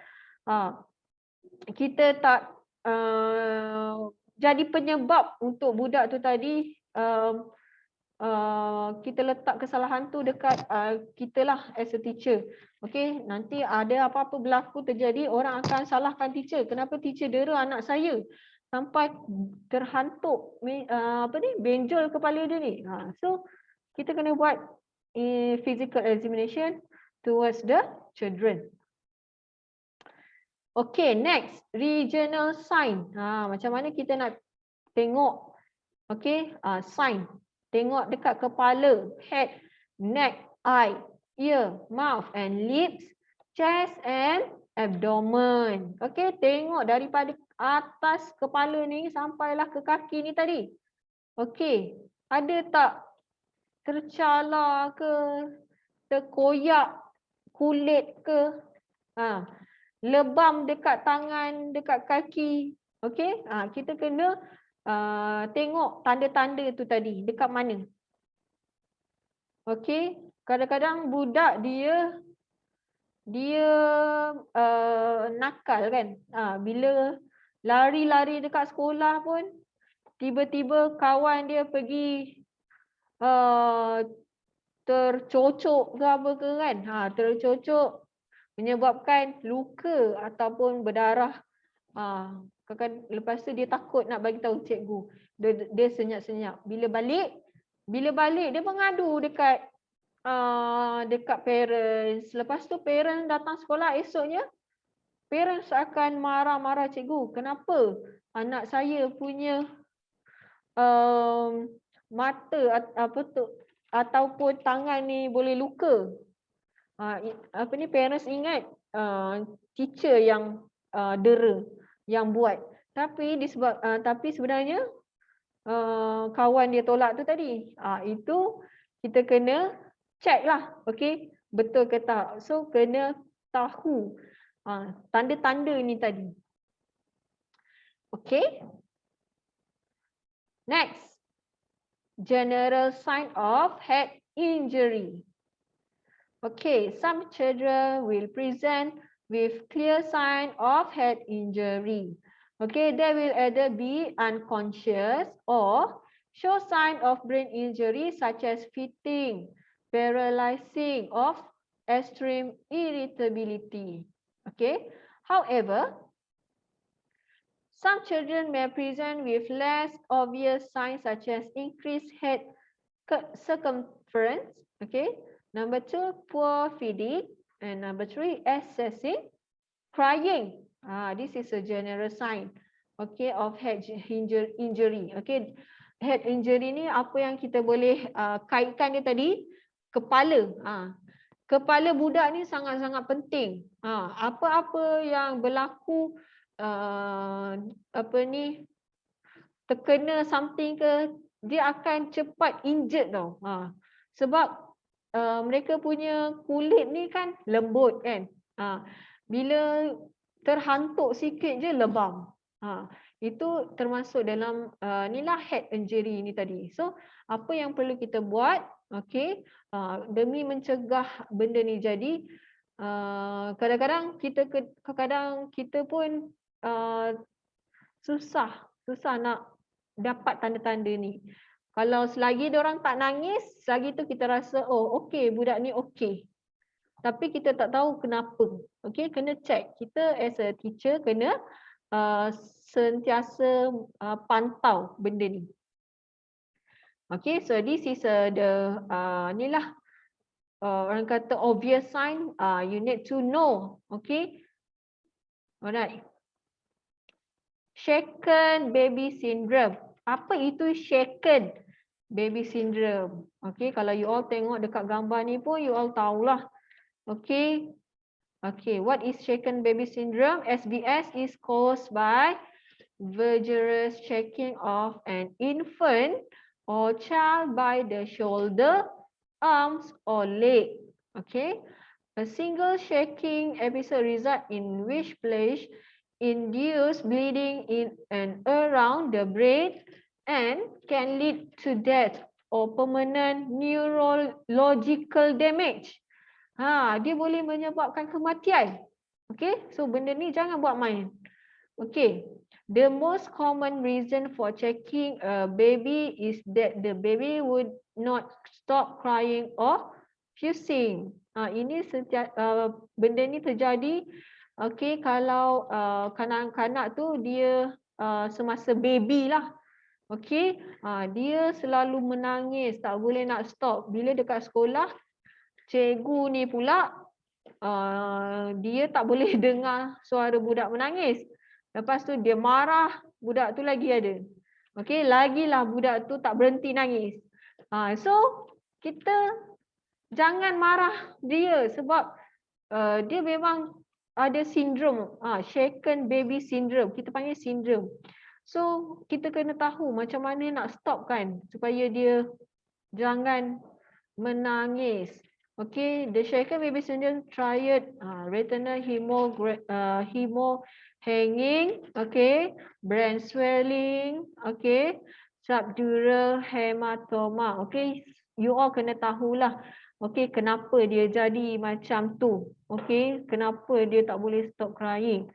kita tak jadi penyebab untuk budak tu tadi kita letak kesalahan tu dekat kita lah as a teacher. Okay, nanti ada apa-apa berlaku terjadi, orang akan salahkan teacher. Kenapa teacher dera anak saya sampai terhantuk benjol kepala dia ni. So kita kena buat physical examination towards the children. Okay, next, regional sign. Macam mana kita nak tengok, okay, sign. Tengok dekat kepala, head, neck, eye, ear, mouth and lips, chest and abdomen. Okay, tengok daripada atas kepala ni sampailah ke kaki ni tadi. Okay, ada tak tercala ke, terkoyak kulit ke, lebam dekat tangan, dekat kaki. Okay, kita kena tengok tanda-tanda tu tadi dekat mana. Okay, kadang-kadang budak dia nakal kan. Bila lari-lari dekat sekolah pun tiba-tiba kawan dia pergi tercocok ke apa ke kan. Tercocok menyebabkan luka ataupun berdarah. Lepas tu dia takut nak bagi tahu cikgu. Dia senyap-senyap. Bila balik dia mengadu dekat parents. Lepas tu parents datang sekolah esoknya, parents akan marah-marah cikgu. Kenapa anak saya punya mata ataupun tangan ni boleh luka? Parents ingat teacher yang dera, yang buat. Tapi sebenarnya kawan dia tolak tu tadi. Itu kita kena check lah. Okay, betul ke tak? So kena tahu tanda-tanda ni tadi. Okay. Next, general sign of head injury. Okay, some children will present with clear sign of head injury. Okay, they will either be unconscious or show sign of brain injury such as fitting, paralyzing, of extreme irritability. Okay, however, some children may present with less obvious signs such as increased head circumference. Okay, number 2, poor feeding, and number 3, excessive crying. This is a general sign, okay, of head injury. Okay, head injury ni apa yang kita boleh kaitkan dia tadi? Kepala. Kepala budak ni sangat-sangat penting. Apa-apa yang berlaku terkena something ke, dia akan cepat injured tau. Sebab mereka punya kulit ni kan lembut kan. Bila terhantuk sikit je lebam. Itu termasuk dalam inilah head injury ni tadi. So apa yang perlu kita buat, okey, demi mencegah benda ni jadi, kadang-kadang kita pun susah nak dapat tanda-tanda ni. Kalau selagi diorang tak nangis, selagi tu kita rasa oh okey, budak ni okey. Tapi kita tak tahu kenapa. Okey, kena check. Kita as a teacher kena sentiasa pantau benda ni. Okay, so this is inilah orang kata obvious sign. You need to know. Okay, alright. Shaken baby syndrome. Apa itu shaken baby syndrome? Okay, kalau you all tengok dekat gambar ni pun you all tahulah. Okay. Okay, what is shaken baby syndrome? SBS is caused by vigorous shaking of an infant or child by the shoulder, arms or leg. Okay, a single shaking episode result in which place induce bleeding in and around the brain and can lead to death or permanent neurological damage. Dia boleh menyebabkan kematian. Okay, so benda ni jangan buat main. Okay, the most common reason for checking a baby is that the baby would not stop crying or fusing. Ini benda ni terjadi okay, kalau kanak-kanak tu dia semasa baby lah. Okay, dia selalu menangis, tak boleh nak stop. Bila dekat sekolah, cikgu ni pula dia tak boleh dengar suara budak menangis. Lepas tu dia marah, budak tu lagi ada. Okey, lagilah budak tu tak berhenti nangis. So kita jangan marah dia sebab dia memang ada sindrom, shaken baby syndrome. Kita panggil sindrom. So kita kena tahu macam mana nak stop kan supaya dia jangan menangis. Okay, the shaken baby syndrome triad, retinal hemo hanging, okay, brain swelling, okay, subdural hematoma. Okay, you all kena tahulah, okay, kenapa dia jadi macam tu. Okay, kenapa dia tak boleh stop crying.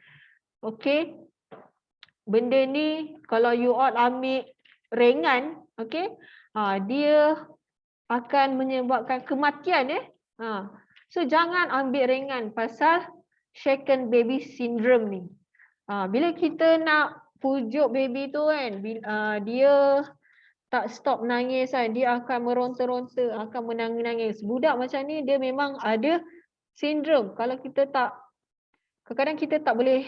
Okay, benda ni kalau you all ambil ringan, okay, dia akan menyebabkan kematian. So jangan ambil ringan pasal shaken baby syndrome ni. Bila kita nak pujuk baby tu kan, dia tak stop nangis kan, dia akan meronta-ronta, akan menangis-nangis. Budak macam ni dia memang ada sindrom. Kalau kita tak, kadang-kadang kita tak boleh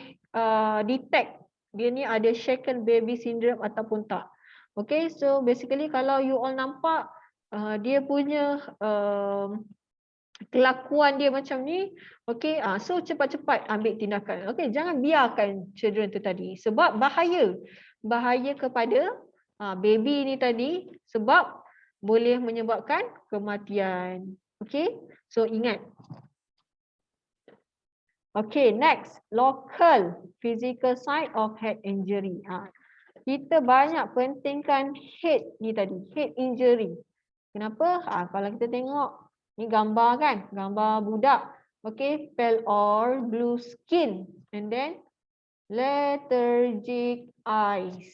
detect dia ni ada shaken baby syndrome ataupun tak. Okay, so basically kalau you all nampak dia punya kelakuan dia macam ni, okay, so cepat-cepat ambil tindakan. Okay, jangan biarkan children tu tadi sebab bahaya kepada baby ni tadi sebab boleh menyebabkan kematian. Okay, so ingat. Okay, next, local physical sign of head injury. Kita banyak pentingkan head ni tadi, head injury. Kenapa? Kalau kita tengok ni gambar kan, gambar budak. Okay, pale or blue skin and then lethargic eyes.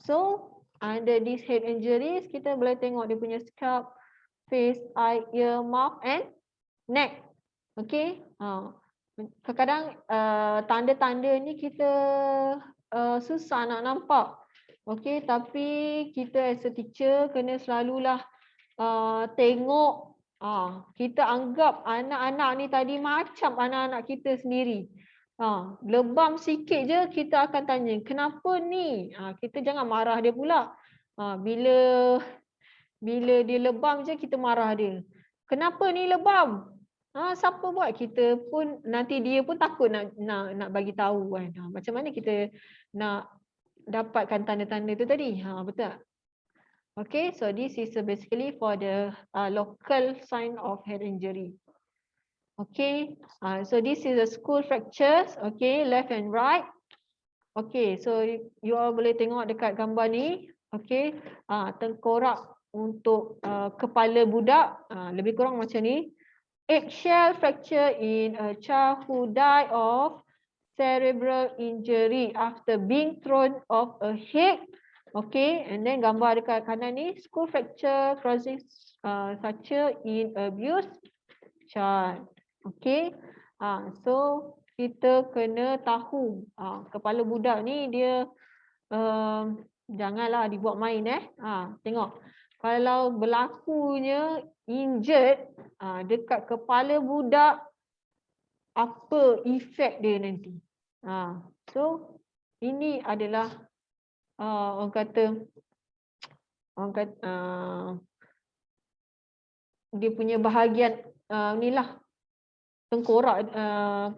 So under these head injuries kita boleh tengok dia punya scalp, face, eye, ear, mouth and neck. Okay, kadang-kadang tanda-tanda ni kita susah nak nampak. Okay, tapi kita as a teacher kena selalulah tengok, kita anggap anak-anak ni tadi macam anak-anak kita sendiri. Lebam sikit je kita akan tanya, kenapa ni? Kita jangan marah dia pula. Bila dia lebam je kita marah dia. Kenapa ni lebam? Siapa buat? Kita pun nanti dia pun takut nak bagi tahu kan. Macam mana kita nak dapatkan tanda-tanda tu tadi? Betul tak? Okay, so this is basically for the local sign of head injury. Okay, so this is the school fractures. Okay, left and right. Okay, so you all boleh tengok dekat gambar ni. Okay, tengkorak untuk kepala budak lebih kurang macam ni. Eggshell fracture in a child who died of cerebral injury after being thrown off a head. Okay, and then gambar dekat kanan ni, school fracture causing fracture in abused child. Okay, so kita kena tahu kepala budak ni dia janganlah dibuat main tengok kalau berlakunya injured dekat kepala budak, apa efek dia nanti. So ini adalah orang kata dia punya bahagian inilah tengkorak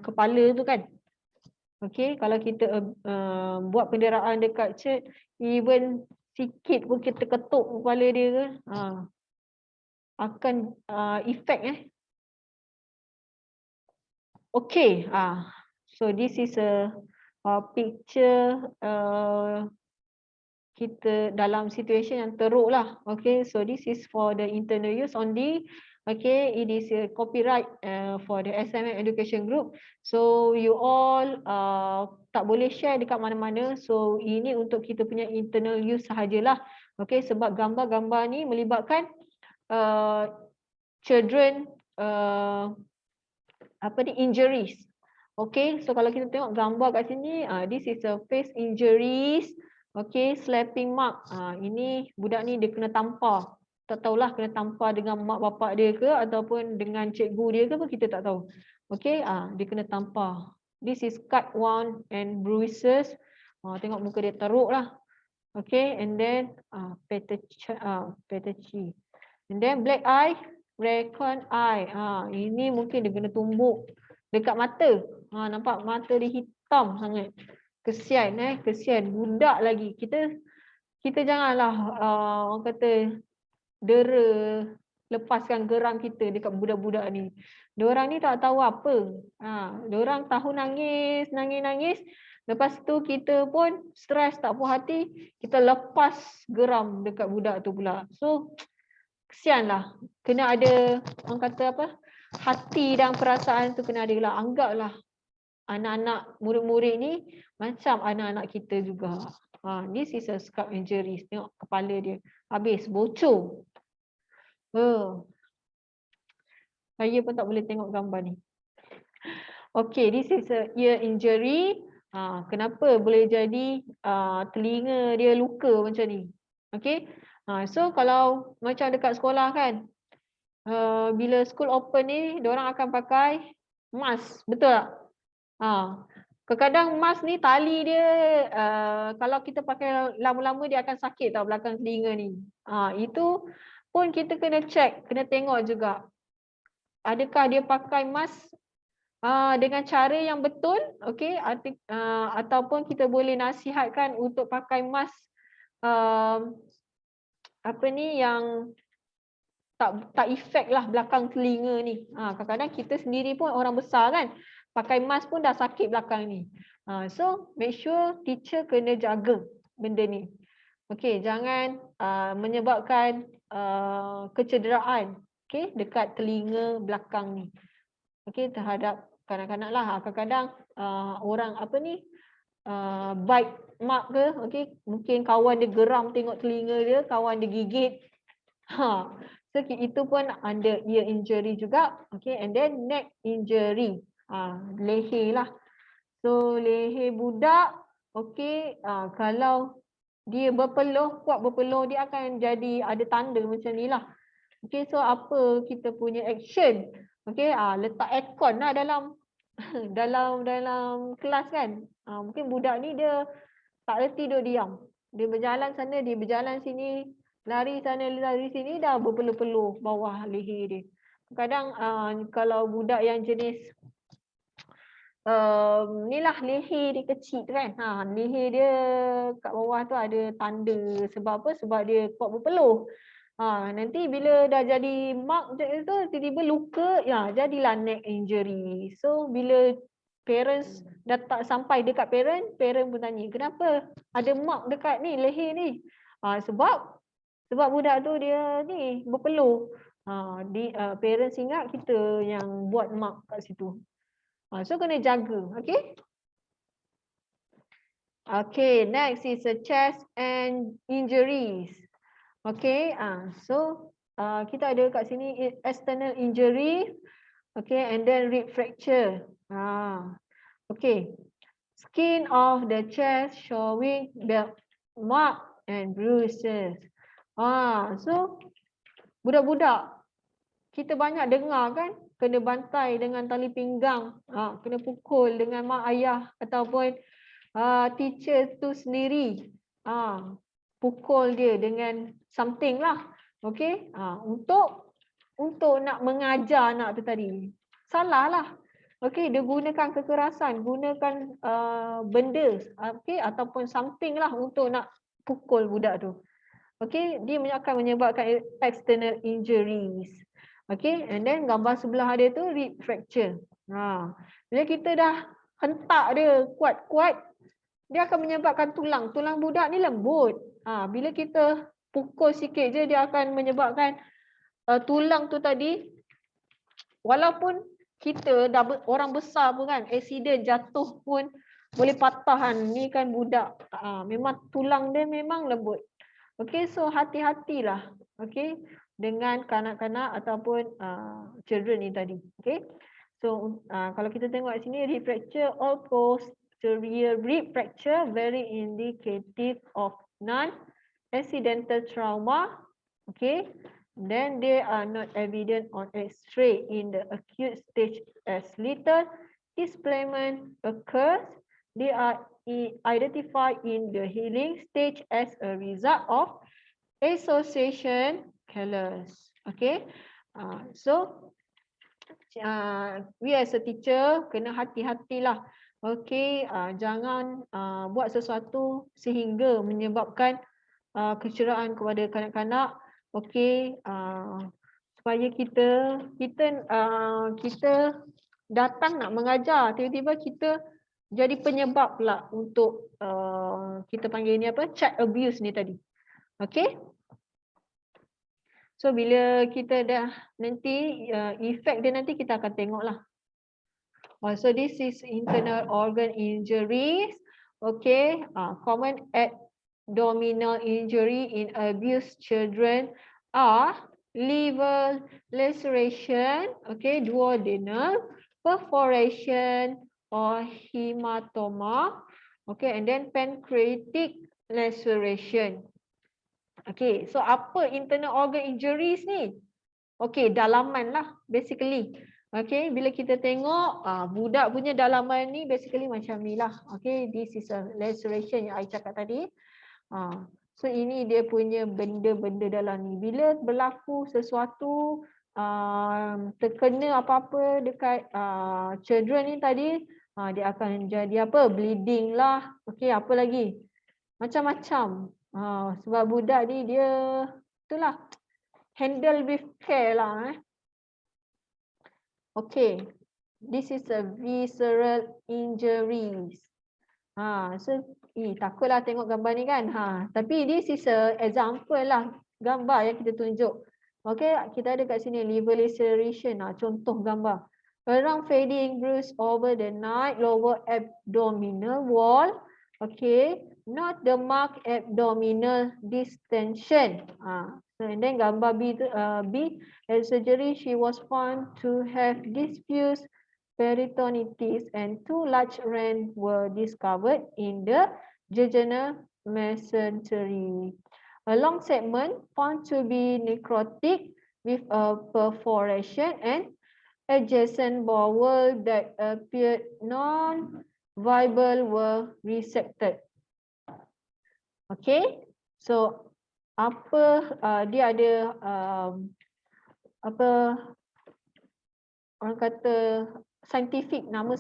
kepala tu kan. Okay, kalau kita buat penderaan dekat church, even sikit pun kita ketuk kepala dia ke, akan efek Okay, so this is a picture kita dalam situasi yang teruk lah. Okay, so this is for the internal use only. Okay, it is a copyright for the SMM Education Group. So you all tak boleh share dekat mana-mana. So ini untuk kita punya internal use sahajalah. Okay, sebab gambar-gambar ni melibatkan children injuries. Okay, so kalau kita tengok gambar kat sini, this is a face injuries. Okay, slapping mark. Ini budak ni dia kena tampar. Tak tahulah kena tampar dengan mak bapak dia ke ataupun dengan cikgu dia ke pun kita tak tahu. Okay, dia kena tampar. This is cut wound and bruises. Tengok muka dia teruk lah. Okay, and then Petechi. And then black eye, recon eye. Ini mungkin dia kena tumbuk dekat mata. Nampak mata dia hitam sangat. Kesian kesian budak lagi. Kita janganlah orang kata dera lepaskan geram kita dekat budak-budak ni. Diorang ni tak tahu apa. Diorang tahu nangis. Lepas tu kita pun stres tak puas hati, kita lepas geram dekat budak tu pula. So kesianlah. Kena ada orang kata apa? Hati dan perasaan tu kena ada lah. Anggaplah anak-anak murid-murid ni macam anak-anak kita juga. This is a scalp injury. Tengok kepala dia habis bocor. Saya pun tak boleh tengok gambar ni. Okay, this is a ear injury. Kenapa boleh jadi telinga dia luka macam ni? Okay, so kalau macam dekat sekolah kan, bila school open ni, diorang akan pakai mask, betul tak? Kadang-kadang mask ni tali dia, kalau kita pakai lama-lama dia akan sakit tau belakang telinga ni. Itu pun kita kena check, kena tengok juga. Adakah dia pakai mask dengan cara yang betul, okay? Ataupun kita boleh nasihatkan untuk pakai mask yang tak efek lah belakang telinga ni. Kadang-kadang kita sendiri pun orang besar kan, pakai mask pun dah sakit belakang ni. So make sure teacher kena jaga benda ni. Okay, jangan menyebabkan kecederaan dekat telinga belakang ni. Okay, terhadap kanak-kanak lah. Kadang-kadang orang bite mark ke, okay, mungkin kawan dia geram tengok telinga dia, kawan dia gigit. So itu pun under ear injury juga. Okay, and then neck injury. Leher lah. So leher budak, okay, kalau dia berpeluh, kuat berpeluh, dia akan jadi ada tanda macam ni lah. Okay, so apa kita punya action? Okay, letak aircon lah dalam dalam kelas kan. Mungkin budak ni dia tak reti duduk diam. Dia berjalan sana, dia berjalan sini, lari sana, lari sini, dah berpeluh-peluh bawah leher dia. Kadang kalau budak yang jenis ni lah leher dia kecil tu kan. Leher dia kat bawah tu ada tanda. Sebab apa? Sebab dia kuat berpeluh. Nanti bila dah jadi mark tu tiba-tiba luka, ya jadilah neck injury. So bila parents dah tak sampai dekat parent pun tanya, kenapa ada mark dekat ni leher ni? Sebab budak tu dia ni berpeluh. Parents ingat kita yang buat mark kat situ. So kena jaga, okay? Okay, next is a chest and injuries. Okay, so kita ada kat sini external injury, okay, and then rib fracture. Okay, skin of the chest showing the mark and bruises. So budak-budak kita banyak dengar kan, kena bantai dengan tali pinggang, kena pukul dengan mak ayah ataupun teacher tu sendiri pukul dia dengan something lah, okay? Untuk nak mengajar anak tu tadi, salah lah, okay? Dia gunakan kekerasan, gunakan benda, okay? Ataupun something lah untuk nak pukul budak tu, okay? Dia akan menyebabkan external injuries. Okay, and then gambar sebelah dia tu rib fracture. Bila kita dah hentak dia kuat-kuat, dia akan menyebabkan tulang budak ni lembut. Bila kita pukul sikit je, dia akan menyebabkan tulang tu tadi, walaupun kita dah orang besar pun kan, accident jatuh pun boleh patah kan. Ni kan budak, memang tulang dia memang lembut. Okay, so hati-hatilah, okay, dengan kanak-kanak ataupun children ni tadi. Okay, so kalau kita tengok sini, rib fracture or posterior rib fracture very indicative of non-accidental trauma. Okay, then they are not evident on X-ray in the acute stage as little displacement occurs. They are identified in the healing stage as a result of association callus. Okay, so we as a teacher kena hati-hatilah. Okay, jangan buat sesuatu sehingga menyebabkan kecederaan kepada kanak-kanak. Okay, supaya kita datang nak mengajar, tiba-tiba kita jadi penyebab pula untuk kita panggil ni apa, child abuse ni tadi. Okay. So bila kita dah nanti efek dia nanti kita akan tengoklah. So this is internal organ injuries. Okay, common abdominal injury in abused children are liver laceration, okay, duodenal perforation or hematoma, okay, and then pancreatic laceration. Okay, so apa internal organ injuries ni? Okay, dalaman lah basically. Okay, bila kita tengok budak punya dalaman ni basically macam ni lah. Okay, this is a laceration yang I cakap tadi. So ini dia punya benda-benda dalam ni. Bila berlaku sesuatu, terkena apa-apa dekat children ni tadi, dia akan jadi apa? Bleeding lah. Okay, apa lagi? Macam-macam. Sebab budak ni dia itulah, handle with care lah. Okay, this is a visceral injuries. So takutlah tengok gambar ni kan. Tapi this is a example lah, gambar yang kita tunjuk. Okay, kita ada kat sini liver laceration. Contoh gambar. Around fading bruise over the night lower abdominal wall. Okay, not the marked abdominal distension. So and then gambar B, at surgery she was found to have diffuse peritonitis and 2 large rents were discovered in the jejunal mesentery. A long segment found to be necrotic with a perforation and adjacent bowel that appeared non-viable were resected. Okay, so apa dia ada apa orang kata scientific, nama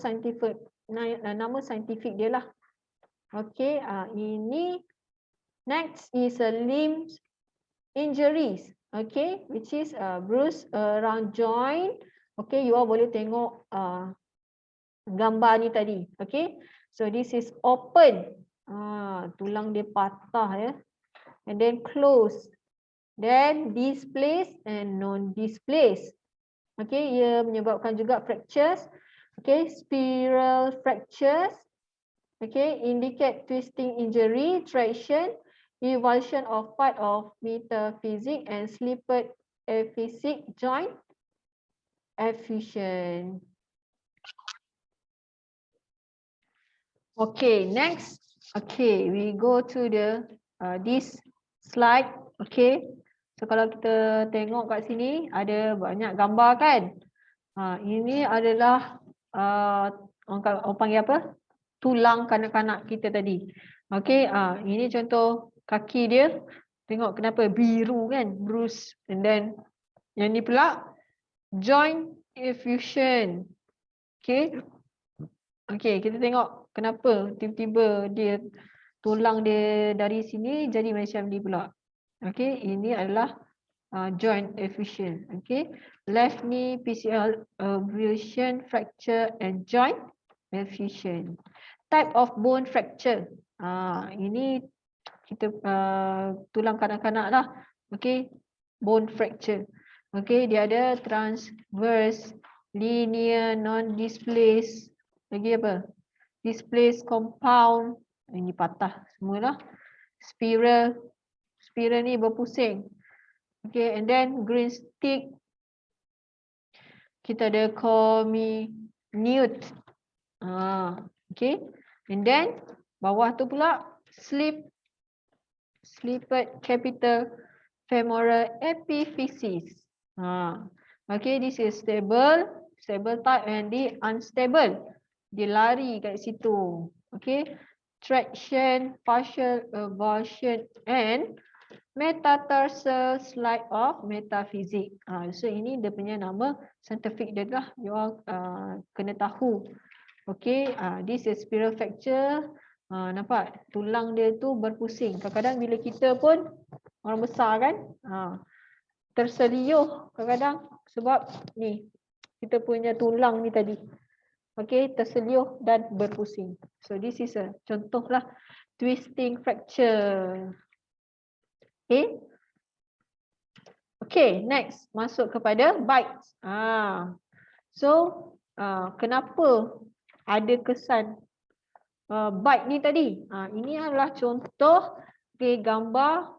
scientific dia lah. Okay, ini next is a limb injuries. Okay, which is bruise around joint. Okay, you all boleh tengok gambar ni tadi. Okay, so this is open. Tulang dia patah ya. And then close. Then displaced and non-displaced. Okay, ia menyebabkan juga fractures. Okay, spiral fractures. Okay, indicate twisting injury, traction, evulsion of part of metaphysic and slippered epiphysic joint effusion. Okay, next. Okay, we go to the this slide. Okay, so kalau kita tengok kat sini ada banyak gambar kan. Ini adalah orang panggil apa? Tulang kanak-kanak kita tadi. Okay, ini contoh kaki dia. Tengok kenapa biru kan, bruise. And then yang ni pula joint effusion. Okay. Okay, kita tengok kenapa tiba-tiba dia tulang dia dari sini jadi macam ni pula. Okay, ini adalah joint effusion. Okay, left knee PCL avulsion fracture and joint effusion. Type of bone fracture. Ini kita tulang kanak-kanak lah. Okay, bone fracture. Okay, dia ada transverse, linear, non-displaced. Lagi apa? Displaced, compound. Ini patah semualah. Spiral. Spiral ni berpusing. Okay, and then green stick. Kita ada comminute. Okay, and then bawah tu pula slippered capital femoral epiphysis. Okay, this is stable type and the unstable. Dia lari kat situ. Okay, traction, partial avulsion and metatarsal slide of metaphysic. So ini dia punya nama scientific dia lah. You all kena tahu. Okay, this is spiral fracture. Nampak tulang dia tu berpusing. Kadang-kadang bila kita pun orang besar kan, terseliuh kadang-kadang sebab ni kita punya tulang ni tadi. Okay, terseliuh dan berpusing. So this is a contoh lah twisting fracture. Okay. Okay, next masuk kepada bites. So kenapa ada kesan bite ni tadi? Ini adalah contoh gambar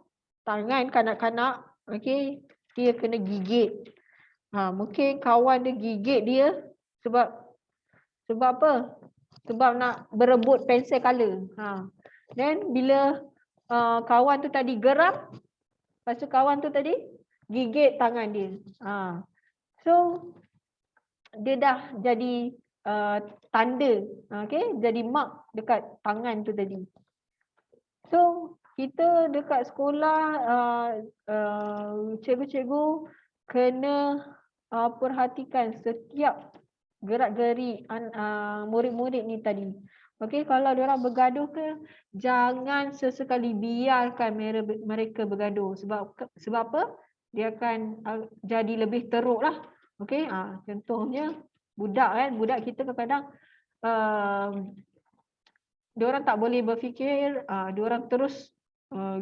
tangan kanak-kanak. Okay, dia kena gigit. Mungkin kawan dia gigit dia sebab apa? Sebab nak berebut pensel color. Then bila kawan tu tadi geram, lepas tu kawan tu tadi gigit tangan dia. So dia dah jadi tanda, okay? Jadi mark dekat tangan tu tadi. So kita dekat sekolah cikgu-cikgu kena perhatikan setiap gerak-gerik murid-murid ni tadi. Okay, kalau diorang bergaduh ke, jangan sesekali biarkan mereka bergaduh. Sebab apa? Dia akan jadi lebih teruk lah. Okay, contohnya budak kan, budak kita kadang-kadang diorang tak boleh berfikir, diorang terus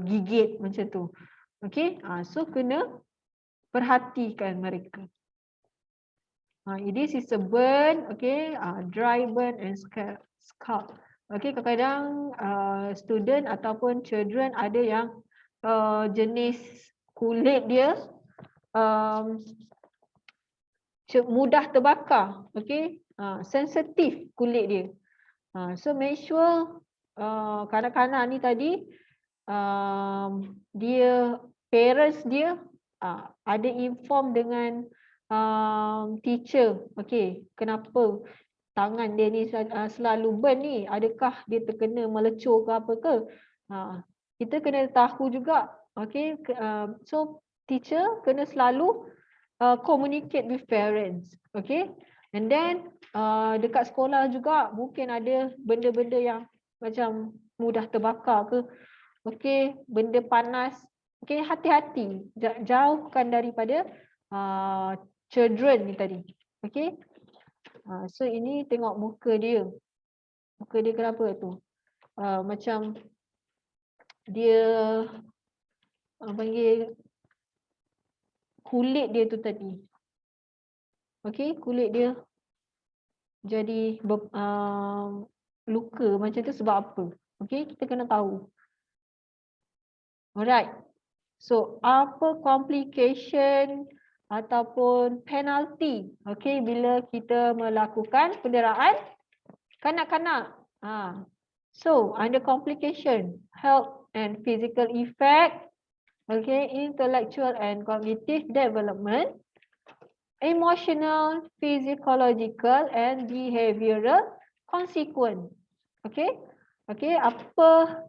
gigit macam tu. Okay, so kena perhatikan mereka. This is a burn, okay, dry burn and scalp. Okay, kadang-kadang student ataupun children ada yang jenis kulit dia mudah terbakar, okay, sensitif kulit dia. So make sure kanak-kanak ni tadi dia parents dia ada inform dengan teacher, okay, kenapa tangan dia ni selalu burn ni, adakah dia terkena melecur ke apa ke. kita kena tahu juga. Okay, so teacher kena selalu communicate with parents. Okay, and then dekat sekolah juga mungkin ada benda-benda yang macam mudah terbakar ke. Okay, benda panas. Okay, hati-hati. Jauhkan daripada children ni tadi. Okay, so ini tengok muka dia. Muka dia kenapa tu? Macam dia panggil kulit dia tu tadi. Okay, kulit dia jadi luka macam tu sebab apa? Okay, kita kena tahu. Alright. So, apa complication ataupun penalty, okay, bila kita melakukan penderaan kanak-kanak. So, under complication, health and physical effect, okay, intellectual and cognitive development, emotional, physiological and behavioral consequence. Okay, okay, apa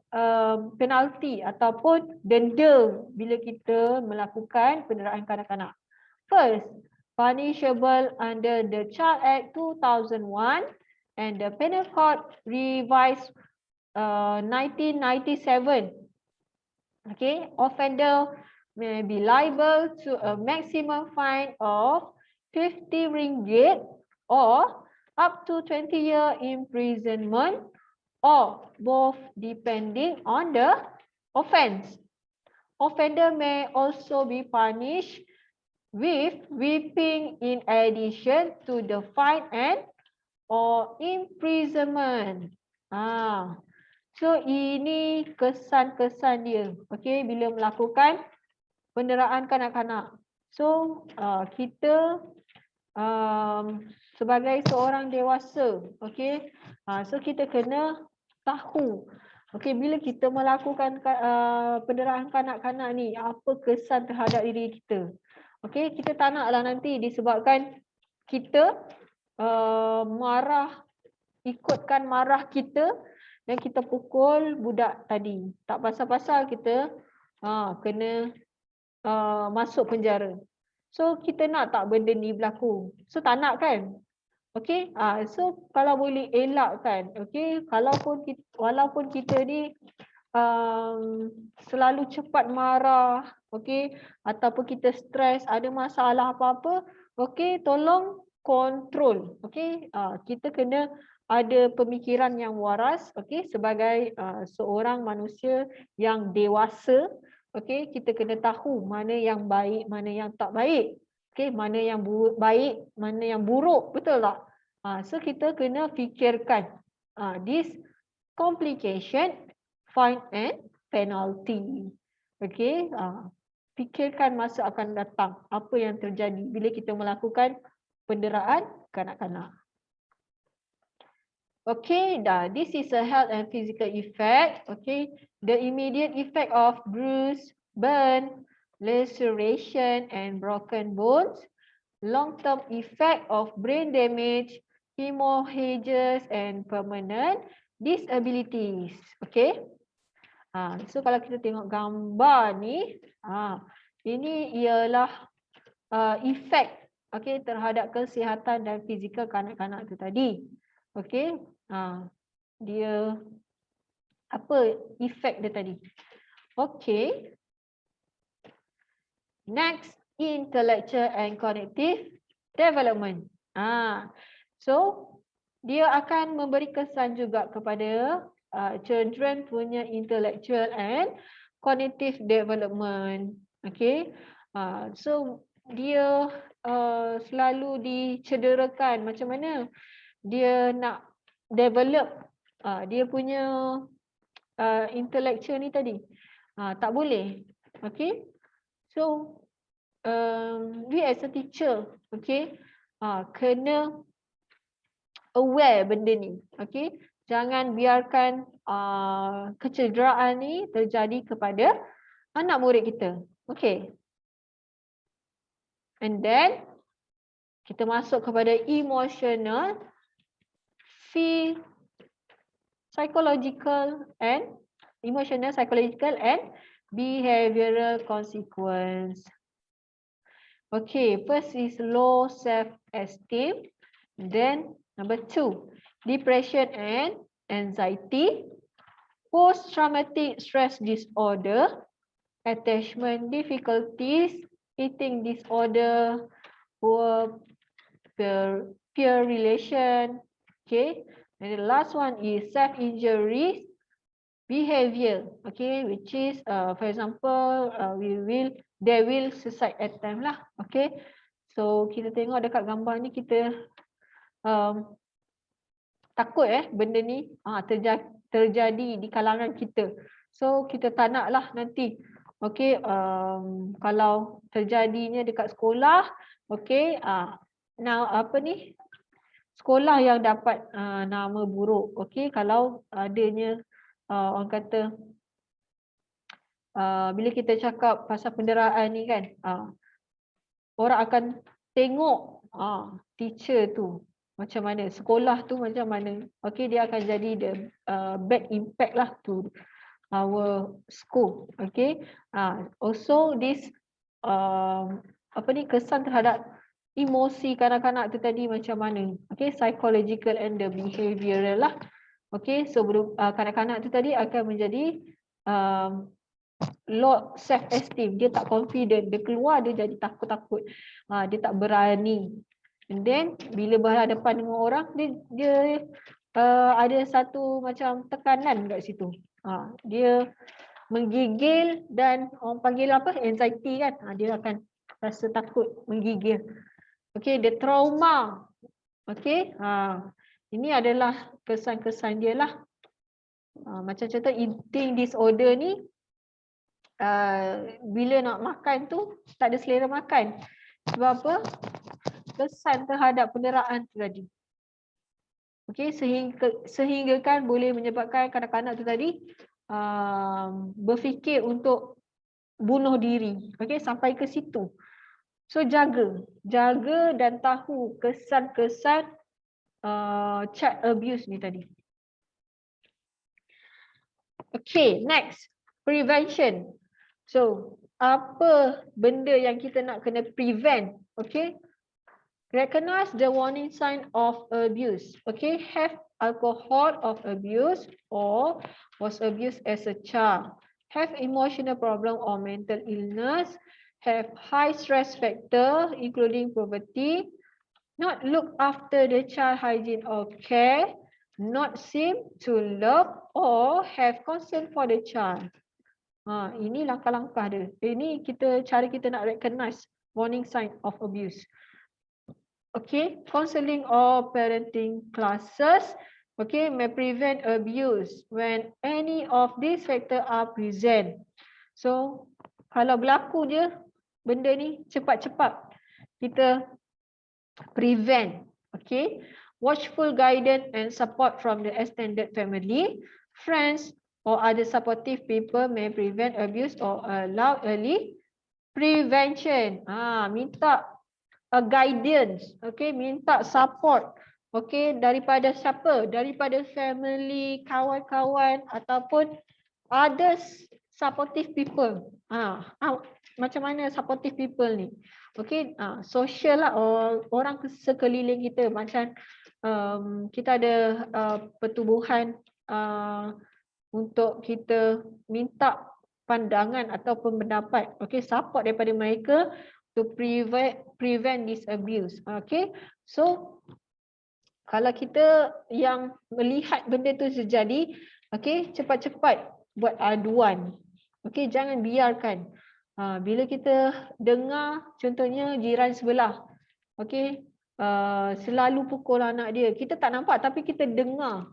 penalti ataupun denda bila kita melakukan penderaan kanak-kanak? First, punishable under the Child Act 2001 and the Penal Code revised 1997. Okay, offender may be liable to a maximum fine of 50 ringgit or up to 20-year imprisonment or both depending on the offence. Offender may also be punished with whipping in addition to the fine and or imprisonment. So ini kesan-kesan dia. Okay, bila melakukan penderaan kanak-kanak. So kita sebagai seorang dewasa, okay, so kita kena tahu, okay, bila kita melakukan penderaan kanak-kanak ni, apa kesan terhadap diri kita. Okay, kita tak naklah nanti disebabkan kita marah, ikutkan marah kita dan kita pukul budak tadi. Tak pasal-pasal kita kena masuk penjara. So kita nak tak benda ni berlaku? So tak nak kan? Okay, so kalau boleh elakkan, okay, walaupun kita ni selalu cepat marah, okay, ataupun kita stres, ada masalah apa-apa, okay, tolong kontrol, okay, kita kena ada pemikiran yang waras, okay, sebagai seorang manusia yang dewasa. Okay, kita kena tahu mana yang baik, mana yang tak baik. Okay, mana yang baik, mana yang buruk, betul tak? So kita kena fikirkan this complication, fine and penalty. Okay, fikirkan masa akan datang apa yang terjadi bila kita melakukan penderaan kanak-kanak. Okay, this is a health and physical effect. Okay, the immediate effect of bruise, burn, laceration and broken bones, long-term effect of brain damage, hemorrhages and permanent disabilities. Okay, so kalau kita tengok gambar ni, ini ialah efek, okay, terhadap kesihatan dan fizikal kanak-kanak tu tadi. Okay, dia apa efek dia tadi? Okay, next, intellectual and cognitive development. So dia akan memberi kesan juga kepada children punya intellectual and cognitive development. Okay, so dia selalu dicederakan. Macam mana dia nak develop dia punya intellectual ni tadi? Tak boleh. Okay, so we as a teacher, okay, kena aware benda ni. Okay, jangan biarkan kecederaan ni terjadi kepada anak murid kita. Okay, and then kita masuk kepada emotional, psychological and emotional, psychological, and behavioral consequence. Okay, first is low self-esteem. Then number 2, depression and anxiety, post-traumatic stress disorder, attachment difficulties, eating disorder, poor peer relation. Okay, and the last one is self-injury behavior. Okay, which is for example they will suicide attempt lah. Okay, so kita tengok dekat gambar ni, kita takut benda ni terjadi di kalangan kita. So kita tak nak lah nanti. Okay, kalau terjadinya dekat sekolah, okay, sekolah yang dapat nama buruk. Okay, kalau adanya orang kata bila kita cakap pasal penderaan ni kan, orang akan tengok teacher tu macam mana, sekolah tu macam mana. Okay, dia akan jadi the bad impact lah to our school. Okay, also this kesan terhadap emosi kanak-kanak tu tadi macam mana. Okay, psychological and the behavioral lah. Okay, so kanak-kanak tu tadi akan menjadi low self-esteem. Dia tak confident. Dia keluar, dia jadi takut-takut. Dia tak berani. And then, bila berhadapan dengan orang, dia ada satu macam tekanan kat situ. Dia menggigil dan orang panggil apa? Anxiety kan. Dia akan rasa takut, menggigil. Okay, the trauma. Okay, ini adalah kesan-kesan dia lah. Macam contoh eating disorder ni, bila nak makan tu tak ada selera makan. Sebab apa? Kesan terhadap penderaan tu tadi. Okay, sehingga kan boleh menyebabkan kanak-kanak tu tadi berfikir untuk bunuh diri. Okay, sampai ke situ. So jaga dan tahu kesan-kesan child abuse ni tadi. Okay, next, prevention. So, apa benda yang kita nak kena prevent? Okay, recognize the warning sign of abuse. Okay, have alcohol of abuse or was abused as a child. Have emotional problem or mental illness. Have high stress factor including poverty. Not look after the child hygiene or care. Not seem to love or have concern for the child. Ini langkah-langkah dia. Ini cara kita nak recognize warning sign of abuse. Okay, counseling or parenting classes, okay, may prevent abuse when any of these factors are present. So, kalau berlaku je benda ni, cepat-cepat kita prevent. Okay, watchful guidance and support from the extended family, friends or other supportive people may prevent abuse or allow early prevention. Minta guidance, okay, minta support, okay, daripada siapa? Daripada family, kawan-kawan ataupun others supportive people. Macam mana supportive people ni? Okay, social lah, orang sekeliling kita. Macam kita ada pertubuhan untuk kita minta pandangan ataupun pendapat. Okay, support daripada mereka to prevent this abuse. Okay, so kalau kita yang melihat benda tu terjadi, okay, cepat-cepat buat aduan. Okay, jangan biarkan. Bila kita dengar contohnya jiran sebelah, okay, selalu pukul anak dia, kita tak nampak tapi kita dengar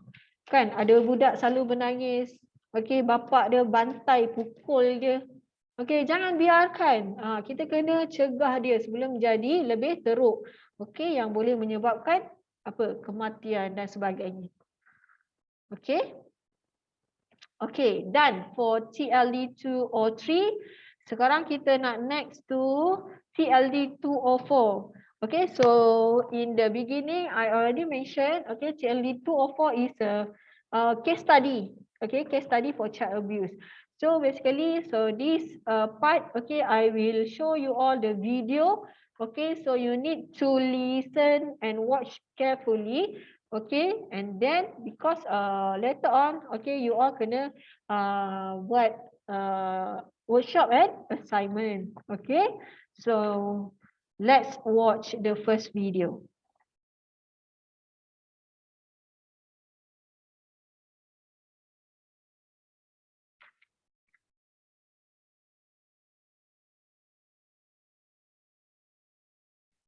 kan, ada budak selalu menangis, okay, bapak dia bantai, pukul dia. Okay, jangan biarkan. Kita kena cegah dia sebelum jadi lebih teruk. Okay, yang boleh menyebabkan kematian dan sebagainya. Okay. Okay, done for TLD 203. Sekarang kita nak next to TLD 204. Okay, so in the beginning I already mentioned, okay, TLD 204 is a case study. Okay, case study for child abuse. So basically, so this part, okay, I will show you all the video. Okay, so you need to listen and watch carefully. Okay, and then because later on, okay, you all kena buat workshop and assignment. Okay, so let's watch the first video.